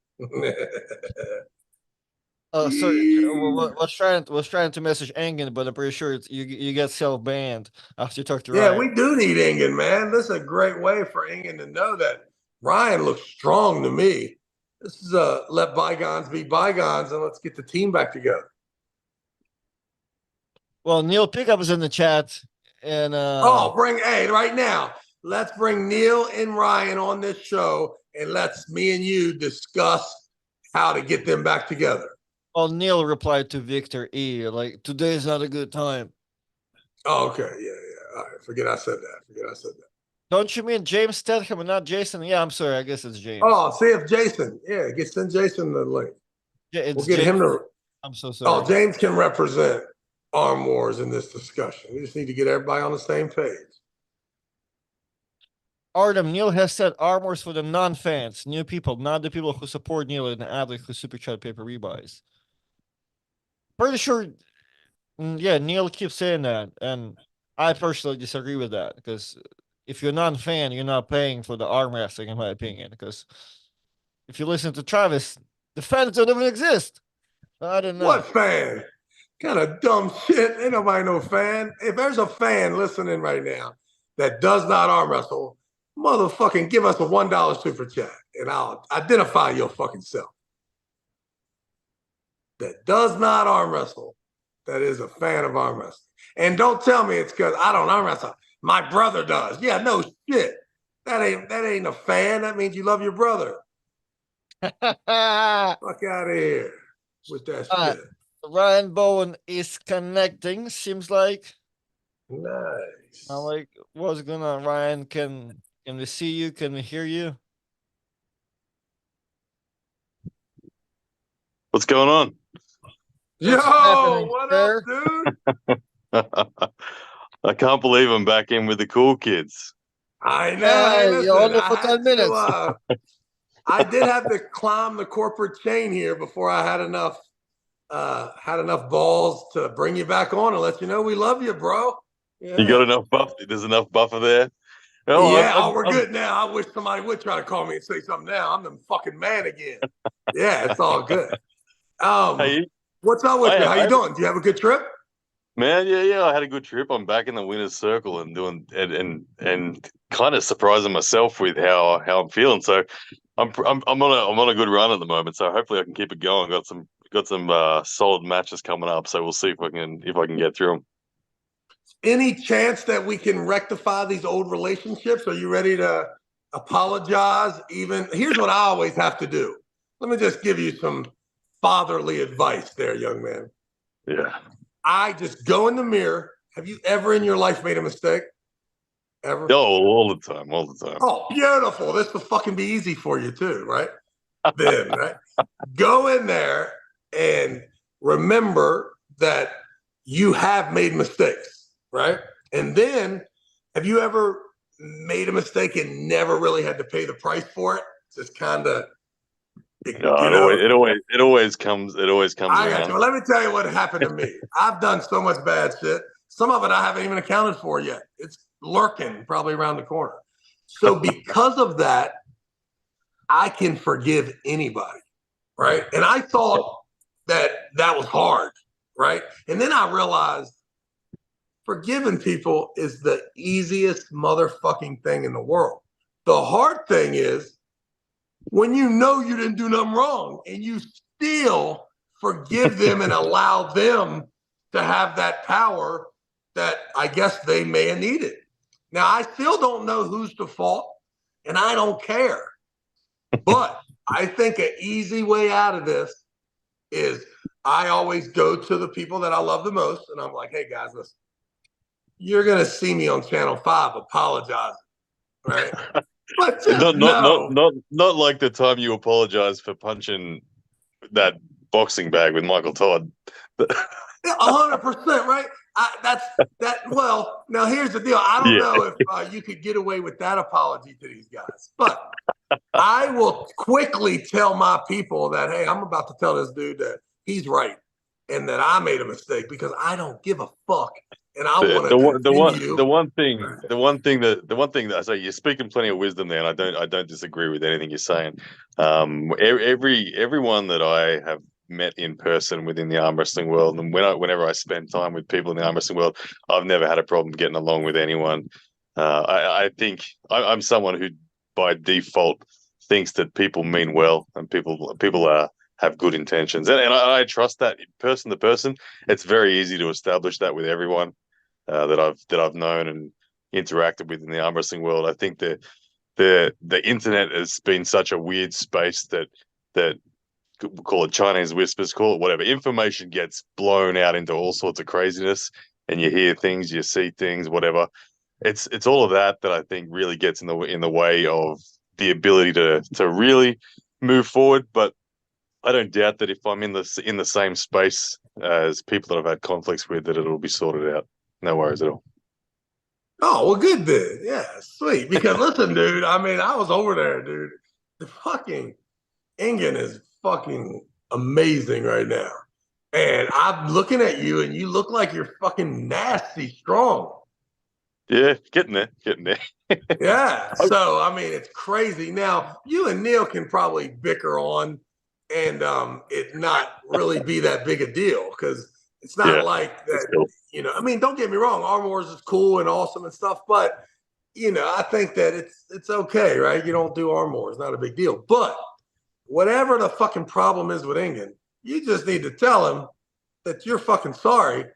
Sorry. Was trying to message Engen, but I'm pretty sure you get self-banned after you talk to Ryan. Yeah, we do need Engen, man. This is a great way for Engen to know that Ryan looks strong to me. This is let bygones be bygones, and let's get the team back together. Well, Neil Pickup is in the chat, and right now. Let's bring Neil and Ryan on this show, and let's me and you discuss how to get them back together. well, Neil replied to Victor E. Like, today is not a good time. Oh, okay, yeah. All right, forget I said that. Don't you mean James Statham and not Jason? Yeah, I'm sorry. I guess it's James. Oh, see if Jason, send Jason the link. Yeah, it's we'll get James. him to. I'm so sorry. Oh, James can represent Arm Wars in this discussion. We just need to get everybody on the same page. Artem, Neil has said armors for the non-fans, new people, not the people who support Neil and Adley who super chat paper rebuys. Pretty sure, yeah, Neil keeps saying that, and I personally disagree with that because if you're a non-fan, you're not paying for the arm wrestling, in my opinion. Because if you listen to Travis, the fans don't even exist. I don't know. What fan? Kind of dumb shit. Ain't nobody no fan. If there's a fan listening right now that does not arm wrestle, motherfucking give us a $1 super chat and I'll identify your fucking self. That does not arm wrestle, that is a fan of arm wrestling. And don't tell me it's because I don't arm wrestle. My brother does. Yeah, no shit. That ain't a fan. That means you love your brother. Fuck out of here with that shit. Ryan Bowen is connecting, seems like. Nice. I'm like, what's going on, Ryan? Can we see you? Can we hear you? What's going on? Yo, what up, dude? I can't believe I'm back in with the cool kids. I know. Hey, listen, you're only for 10 minutes. I did have to climb the corporate chain here before I had enough balls to bring you back on and let you know we love you, bro. Yeah. You got enough buffer? There's enough buffer there? No, we're good now. I wish somebody would try to call me and say something now. I'm the fucking man again. Yeah, it's all good. Hey, what's up with you? How you doing? Do you have a good trip? Man, yeah. I had a good trip. I'm back in the winner's circle and doing and kind of surprising myself with how I'm feeling. So I'm on a good run at the moment. So hopefully I can keep it going. Got some solid matches coming up. So we'll see if I can get through them. Any chance that we can rectify these old relationships? Are you ready to apologize? Even here's what I always have to do. Let me just give you some fatherly advice there, young man. Yeah. I just go in the mirror. Have you ever in your life made a mistake? Ever? Oh, all the time. Oh, beautiful. This will fucking be easy for you too, right? Then, right? Go in there and remember that you have made mistakes, right? And then, have you ever made a mistake and never really had to pay the price for it? Just kind of. It always comes. I got you. Well, let me tell you what happened to me. I've done so much bad shit. Some of it I haven't even accounted for yet. It's lurking probably around the corner. So because of that, I can forgive anybody, right? And I thought that was hard, right? And then I realized forgiving people is the easiest motherfucking thing in the world. The hard thing is when you know you didn't do nothing wrong and you still forgive them and allow them to have that power that I guess they may have needed. Now, I still don't know who's to fault, and I don't care. But I think an easy way out of this is I always go to the people that I love the most, and I'm like, hey, guys, listen, you're going to see me on Channel 5 apologizing, right? But not like the time you apologized for punching that boxing bag with Michael Todd. 100%, right? Well, now here's the deal. I don't know if you could get away with that apology to these guys, but I will quickly tell my people that, hey, I'm about to tell this dude that he's right and that I made a mistake because I don't give a fuck. And I want to the one thing that I say, you're speaking plenty of wisdom there, and I don't disagree with anything you're saying. Everyone that I have met in person within the arm wrestling world, and whenever I spend time with people in the arm wrestling world, I've never had a problem getting along with anyone. I think I'm someone who by default thinks that people mean well and people have good intentions, and I trust that person to person. It's very easy to establish that with everyone that I've known and interacted with in the arm wrestling world. I think the internet has been such a weird space that call it Chinese whispers, call it whatever. Information gets blown out into all sorts of craziness, and you hear things, you see things, whatever. It's all of that I think really gets in the way of the ability to really move forward. But I don't doubt that if I'm in the same space as people that I've had conflicts with, that it'll be sorted out. No worries at all. Oh, well, good then. Yeah, sweet. Because listen, dude, I mean, I was over there, dude. The fucking Ingen is fucking amazing right now. And I'm looking at you and you look like you're fucking nasty strong. Yeah, getting there. Yeah. So I mean it's crazy. Now you and Neil can probably bicker on and it not really be that big a deal because it's not like that, cool. I mean, don't get me wrong, Arm Wars is cool and awesome and stuff, but I think that it's okay, right? You don't do Arm Wars, not a big deal. But whatever the fucking problem is with Ingen, you just need to tell him that you're fucking sorry.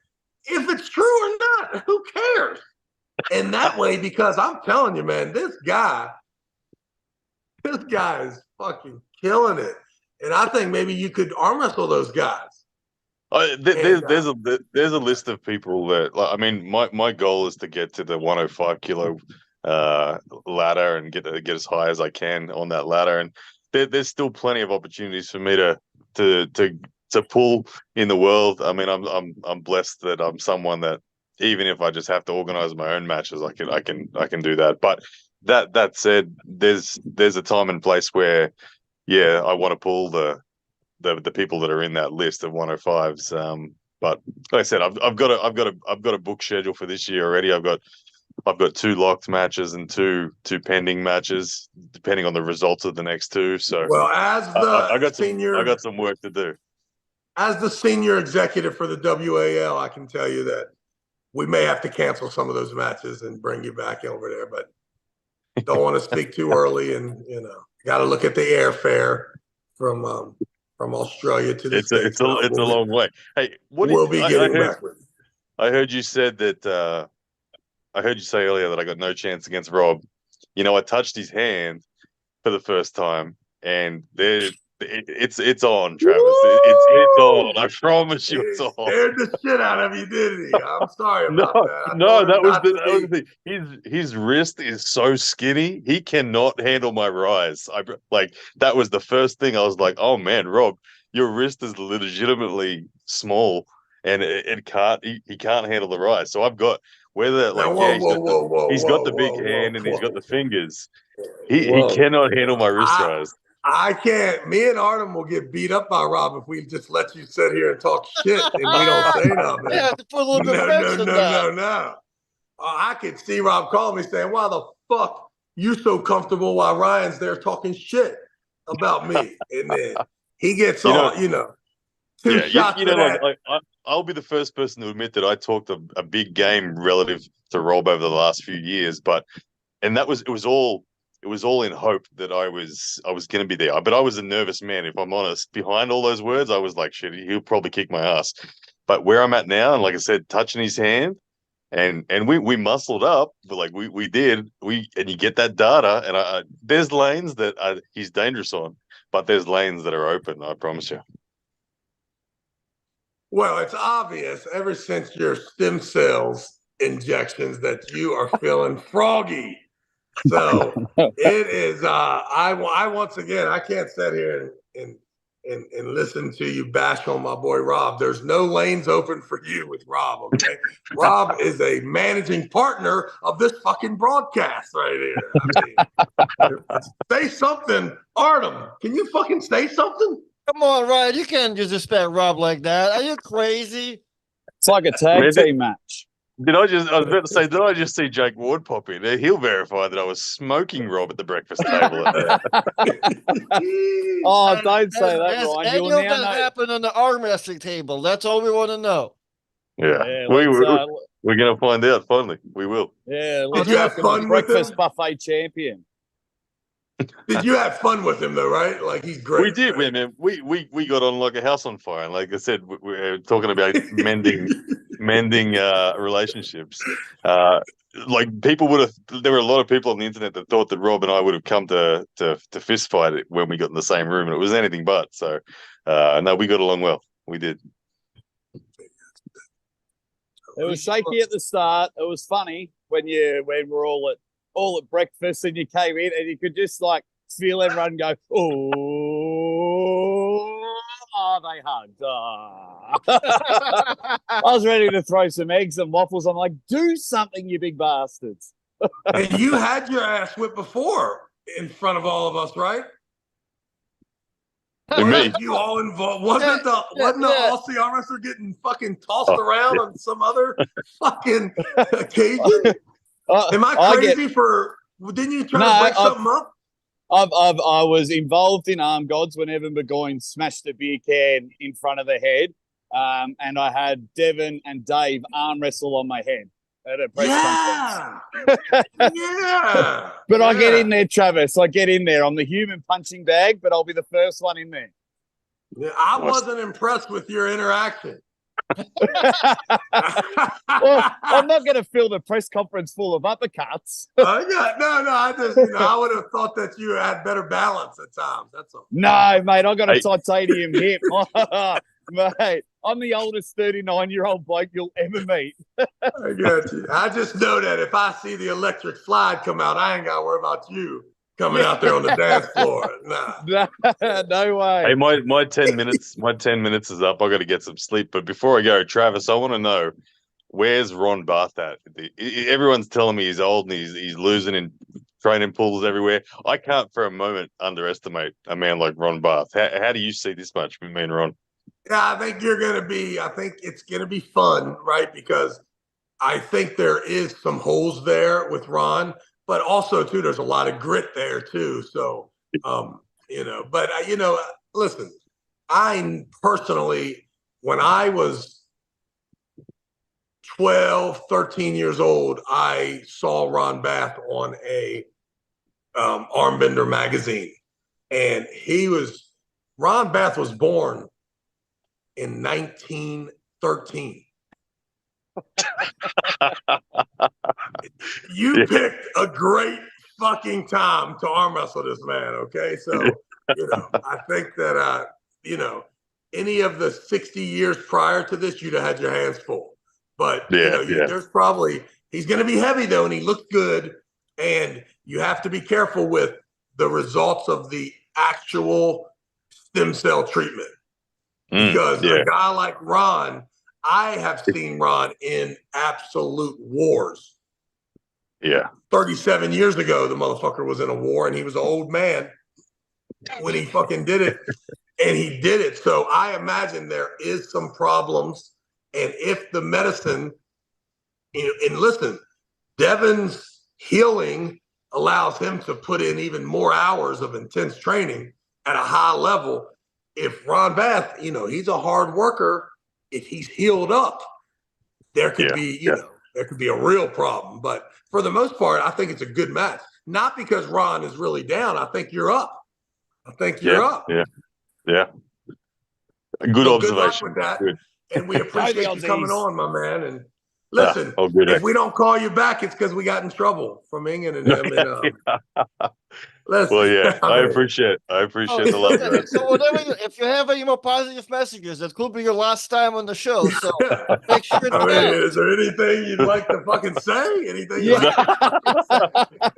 If it's true or not, who cares? And that way, because I'm telling you, man, this guy is fucking killing it. And I think maybe you could arm wrestle those guys. There's a list of people that, like, I mean, my goal is to get to the 105 kilo ladder and get as high as I can on that ladder. And there's still plenty of opportunities for me to pull in the world. I mean, I'm blessed that I'm someone that, even if I just have to organize my own matches, I can do that. But that said, there's a time and place where, yeah, I want to pull the people that are in that list of 105s. But like I said, I've got a book schedule for this year already. I've got 2 locked matches and two pending matches, depending on the results of the next 2. So, well, as the I got senior, some work to do. As the senior executive for the WAL, I can tell you that we may have to cancel some of those matches and bring you back over there, but don't want to speak too early. And got to look at the airfare from Australia to the States. It's a long way. Hey, we'll be getting back with you. I heard you said that. I heard you say earlier that I got no chance against Rob. I touched his hand for the first time, and it's on, Travis. It's on. I promise you, it's on. Scared the shit out of you, didn't he? I'm sorry about that. That was the thing. His wrist is so skinny, he cannot handle my rise. That was the first thing I was like, oh man, Rob, your wrist is legitimately small, and he can't handle the rise. So I've got he's got the big hand and he's got the fingers. He cannot handle my wrist rise. I can't. Me and Artem will get beat up by Rob if we just let you sit here and talk shit and we don't say nothing. Yeah, to put a little bit No. I could see Rob calling me saying, "Why the fuck you so comfortable while Ryan's there talking shit about me?" And then he gets two shots. I'll be the first person to admit that I talked a big game relative to Rob over the last few years, it was all in hope that I was going to be there. But I was a nervous man, if I'm honest. Behind all those words, I was like, shit, he'll probably kick my ass. But where I'm at now, and like I said, touching his hand, and we muscled up, but we did, and you get that data, and there's lanes that he's dangerous on, but there's lanes that are open, I promise you. Well, it's obvious ever since your stem cells injections that you are feeling froggy. So it is. I once again, I can't sit here and listen to you bash on my boy Rob. There's no lanes open for you with Rob. Okay, Rob is a managing partner of this fucking broadcast right here. I mean, say something, Artem. Can you fucking say something? Come on, Ryan. You can't just respect Rob like that. Are you crazy? It's like a tag team match. I was about to say, did I just see Jake Ward pop in? He'll verify that I was smoking Rob at the breakfast table. Oh, don't say that, Ryan. Any of that happened on the arm wrestling table? That's all we want to know. Yeah, we're going to find out finally. We will. Yeah, let's welcome the breakfast buffet champion. Did you have fun with him though? Right? Like he's great. We did, right? man. We got on like a house on fire. And like I said, we're talking about mending relationships. Like people would have. There were a lot of people on the internet that thought that Rob and I would have come to fist fight it when we got in the same room, and it was anything but. So, no, we got along well. We did. It was shaky at the start. It was funny when we're all at breakfast and you came in and you could just like feel everyone go, they hugged. I was ready to throw some eggs and waffles. I'm like, do something, you big bastards. And you had your ass whipped before in front of all of us, right? Me. You all involved? Wasn't the Aussie arm wrestler getting fucking tossed around on some other fucking occasion? Am I crazy didn't you try to break something up? I was involved in arm gods whenever Burgoyne smashed a beer can in front of the head, and I had Devon and Dave arm wrestle on my head at a press conference. Yeah. But I get in there, Travis. I get in there. I'm the human punching bag, but I'll be the first one in there. Yeah, I wasn't impressed with your interaction. Well, I'm not going to fill the press conference full of uppercuts. I would have thought that you had better balance at times. That's all. No, mate, I got a titanium hip. Mate, I'm the oldest 39-year-old bloke you'll ever meet. I got you. I just know that if I see the electric slide come out, I ain't got to worry about you coming out there on the dance floor. Nah. No way. Hey, my 10 minutes is up. I got to get some sleep. But before I go, Travis, I want to know, where's Ron Barth at? Everyone's telling me he's old and he's losing in training pools everywhere. I can't for a moment underestimate a man like Ron Barth. How do you see this match with me and Ron? Yeah, I think it's going to be fun, right? Because I think there is some holes there with Ron, but also too, there's a lot of grit there too. So, listen, I personally, when I was 12, 13 years old, I saw Ron Bath on a Armbender magazine, and Ron Bath was born in 1913. You picked a great fucking time to arm wrestle this man, okay? So, I think that, any of the 60 years prior to this, you'd have had your hands full. But, there's probably, he's going to be heavy though, and he looks good. And you have to be careful with the results of the actual stem cell treatment. Because a guy like Ron, I have seen Ron in absolute wars. Yeah. 37 years ago, the motherfucker was in a war, and he was an old man when he fucking did it. And he did it. So I imagine there is some problems. And if the medicine, and listen, Devon's healing allows him to put in even more hours of intense training at a high level. If Ron Bath, he's a hard worker, if he's healed up, there could be, there could be a real problem. But for the most part, I think it's a good match. Not because Ron is really down. I think you're up. Yeah. Good observation. Good luck with that. Good. And we appreciate you coming on, my man. And listen, if we don't call you back, it's because we got in trouble from England and them. I appreciate the love. So if you have any more positive messages, that could be your last time on the show. So make sure to is there anything you'd like to fucking say? Anything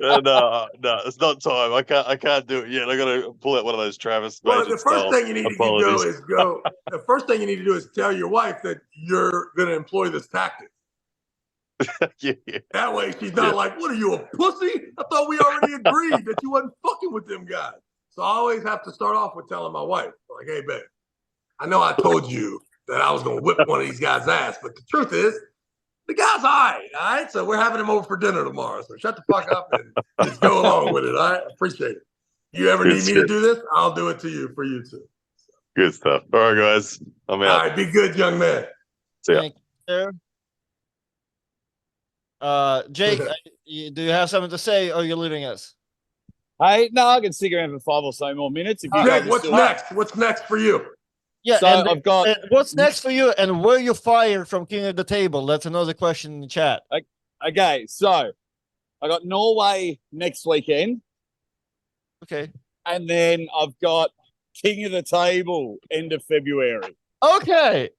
No, it's not time. I can't do it yet. I gotta pull out one of those Travis. Well, the first thing you need to do the first thing you need to do is tell your wife that you're gonna employ this tactic. That way she's not like, what are you, a pussy? I thought we already agreed that you wasn't fucking with them guys. So I always have to start off with telling my wife, like, hey, babe, I know I told you that I was going to whip one of these guys' ass, but the truth is, the guy's all right? So we're having him over for dinner tomorrow. So shut the fuck up and just go along with it, all right? Appreciate it. You ever need me to do this? I'll do it for you too. So. Good stuff. All right, guys. I'm out. All right, be good, young man. See ya. Thank you, sir. Jake, do you have something to say, or are you leaving us? Hey, no, I can stick around for 5 or so more minutes. If you guys Jake, are what's still- next? What's next for you? Yeah, So and, I've got. and what's next for you? And were you fired from King of the Table? That's another question in the chat. Okay, so I got Norway next weekend, Okay. and then I've got King of the Table end of February. Okay.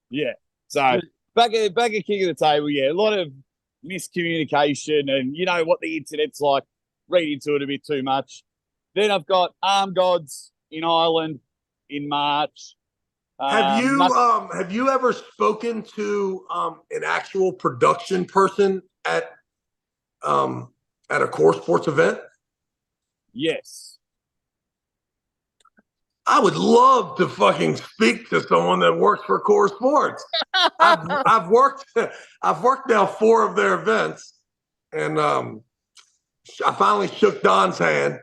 Yeah. So back at King of the Table, yeah, a lot of miscommunication, and you know what the internet's like. Read into it a bit too much. Then I've got Arm Gods in Ireland in March. Have you ever spoken to an actual production person at a core sports event? Yes. I would love to fucking speak to someone that works for Core Sports. I've worked now 4 of their events, and I finally shook Don's hand.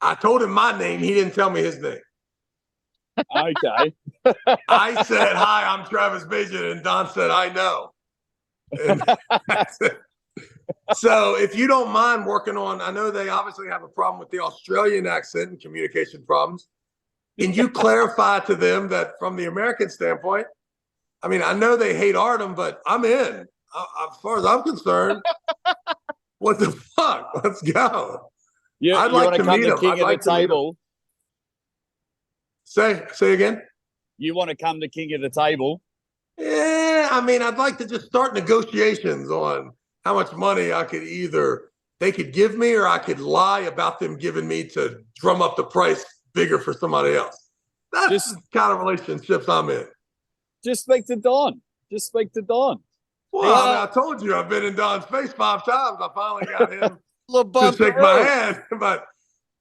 I told him my name. He didn't tell me his name. Okay. I said, "Hi, I'm Travis Bagent," and Don said, "I know." And that's it. So if you don't mind working on, I know they obviously have a problem with the Australian accent and communication problems. Can you clarify to them that from the American standpoint, I mean, I know they hate Artem, but I'm in. As far as I'm concerned, what the fuck? Let's go. I'd You like want to to come meet to him. King I'd of like the to meet him. Table? Say again. You want to come to King of the Table? Yeah, I mean, I'd like to just start negotiations on how much money they could give me, or I could lie about them giving me to drum up the price bigger for somebody else. That's the kind of relationships I'm in. Just speak to Don. Well, I mean, I told you I've been in Don's face 5 times. I finally got him Little to bump the shake my road. hand, but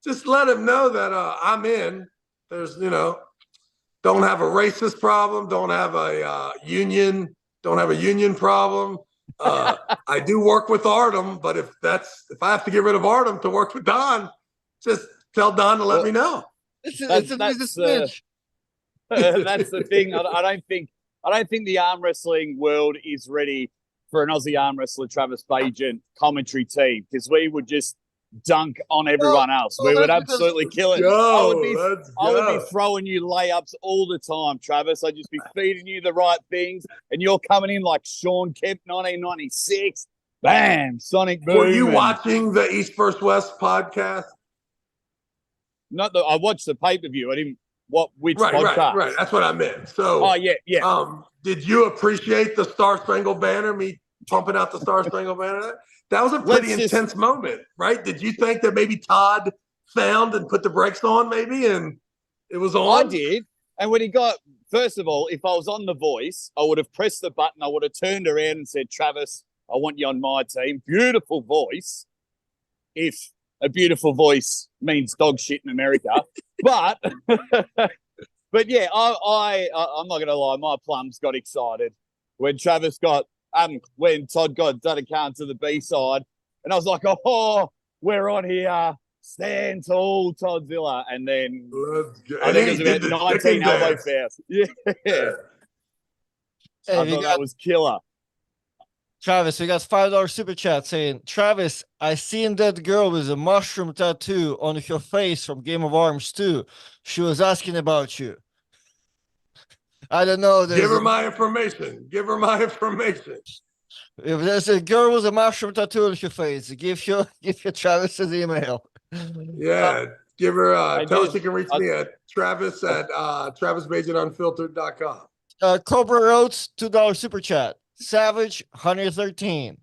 just let him know that I'm in. There's, don't have a racist problem, don't have a union problem. I do work with Artem, but if I have to get rid of Artem to work with Don, just tell Don to let me know. It's That's a snitch. That's the thing. I don't think the arm wrestling world is ready for an Aussie arm wrestler, Travis Bagent commentary team, because we would just dunk on everyone else. We would absolutely kill it. I would be throwing you layups all the time, Travis. I'd just be feeding you the right things, and you're coming in like Sean Kemp, 1996. Bam, Sonic Boom. Were you watching the East vs. West podcast? I watched the pay-per-view. I didn't. Which podcast? Right. That's what I meant. So, yeah. Did you appreciate the Star Spangled Banner? Me pumping out the Star Spangled Banner. That was a pretty intense moment, right? Did you think that maybe Todd found and put the brakes on, maybe, and it was on? I did. And when first of all, if I was on The Voice, I would have pressed the button. I would have turned around and said, "Travis, I want you on my team." Beautiful voice. If a beautiful voice means dog shit in America, but yeah, I'm not gonna lie, my plums got excited when Travis when Todd got done a count to the B side, and I was like, "Oh, we're on here. Stand tall, Toddzilla." And then I think it was about 19 elbow fouls. Yeah. I thought that was killer. Travis, we got $5 super chat saying, "Travis, I seen that girl with a mushroom tattoo on her face from Game of Arms 2. She was asking about you." I don't know. Give her my information. If there's a girl with a mushroom tattoo on her face, give your Travis's email. Yeah, give her. Tell her she can reach me at Travis at TravisBagentUnfiltered.com. Cobra Rhodes, $2 super chat. Savage 113.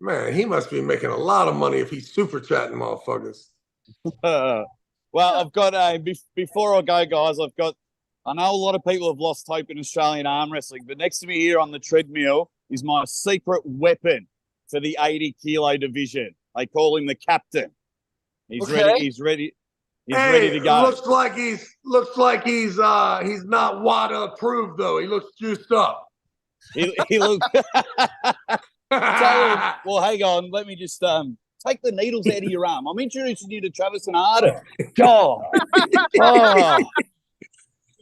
Man, he must be making a lot of money if he's super chatting motherfuckers. Well, I've got before I go, guys, I know a lot of people have lost hope in Australian arm wrestling, but next to me here on the treadmill is my secret weapon for the 80 kilo division. They call him the captain. He's ready. He's ready to go. Looks like he's not WADA approved though. He looks juiced up. He looks. Well, hang on. Let me just take the needles out of your arm. I'm introducing you to Travis and Arden. God. Oh.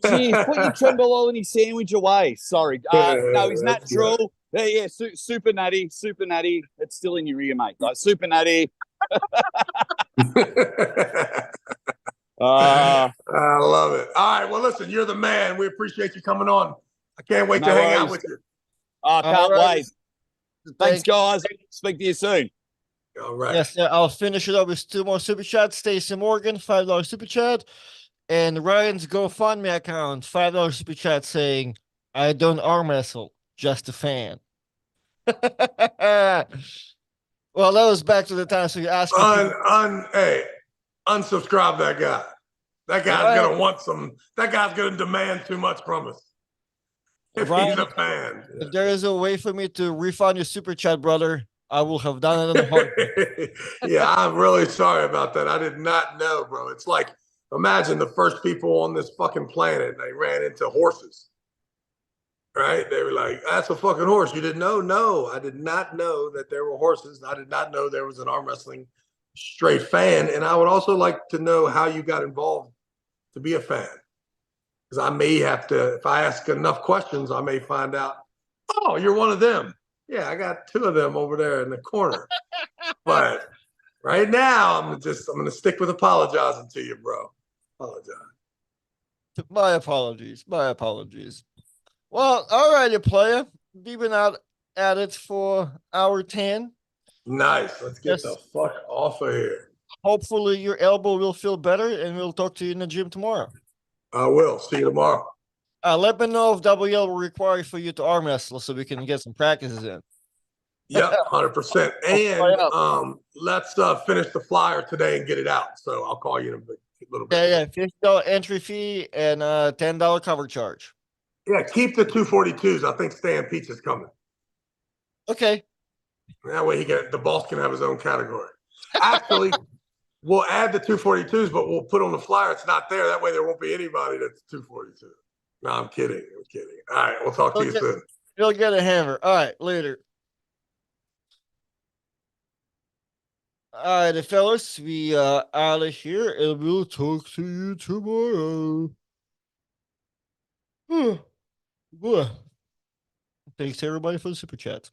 Jeez, put your tremboloni sandwich away. Sorry. No, he's natural. Yeah, super natty. It's still in your ear, mate. Like super natty. I love it. All right. Well, listen, you're the man. We appreciate you coming on. I can't wait to No hang out worries. with you. I can't right. wait. Thanks, guys. Speak to you soon. All right. Yes, I'll finish it up with 2 more super chats. Stacey Morgan, $5 super chat. And Ryan's GoFundMe account, $5 super chat saying, I don't arm wrestle, just a fan. Well, that was back to the time. So you're asking people. Hey, unsubscribe that guy. That guy's Ryan- gonna want some. That guy's gonna demand too much from us. If Ryan, he's a fan. if there is a way for me to refund your super chat, brother, I will have done it in a heartbeat. Yeah, I'm really sorry about that. I did not know, bro. It's like, imagine the first people on this fucking planet, they ran into horses. Right? They were like, that's a fucking horse. You didn't know? No, I did not know that there were horses. I did not know there was an arm wrestling straight fan. And I would also like to know how you got involved to be a fan. Because I may have to, if I ask enough questions, I may find out, oh, you're one of them. Yeah, I got 2 of them over there in the corner. But right now, I'm going to stick with apologizing to you, bro. Apologize. My apologies. My apologies. Well, all righty, player. We've been out at it for hour 10. Nice. Let's get Yes. the fuck off of here. Hopefully your elbow will feel better, and we'll talk to you in the gym tomorrow. I will. See you tomorrow. Let me know if WL will require for you to arm wrestle so we can get some practices in. Yep, 100%. And let's finish the flyer today and get it out. So I'll call you in a little bit. Yeah, $50 entry fee and $10 cover charge. Yeah, keep the 242s. I think Stan Peach is coming. Okay. That way the boss can have his own category. Actually, we'll add the 242s, but we'll put on the flyer. It's not there. That way there won't be anybody that's 242. No, I'm kidding. I'm kidding. All right, we'll talk to you soon. You'll get a hammer. All right, later. All right, fellas, we are out of here, and we'll talk to you tomorrow. Boy. Thanks everybody for the super chat.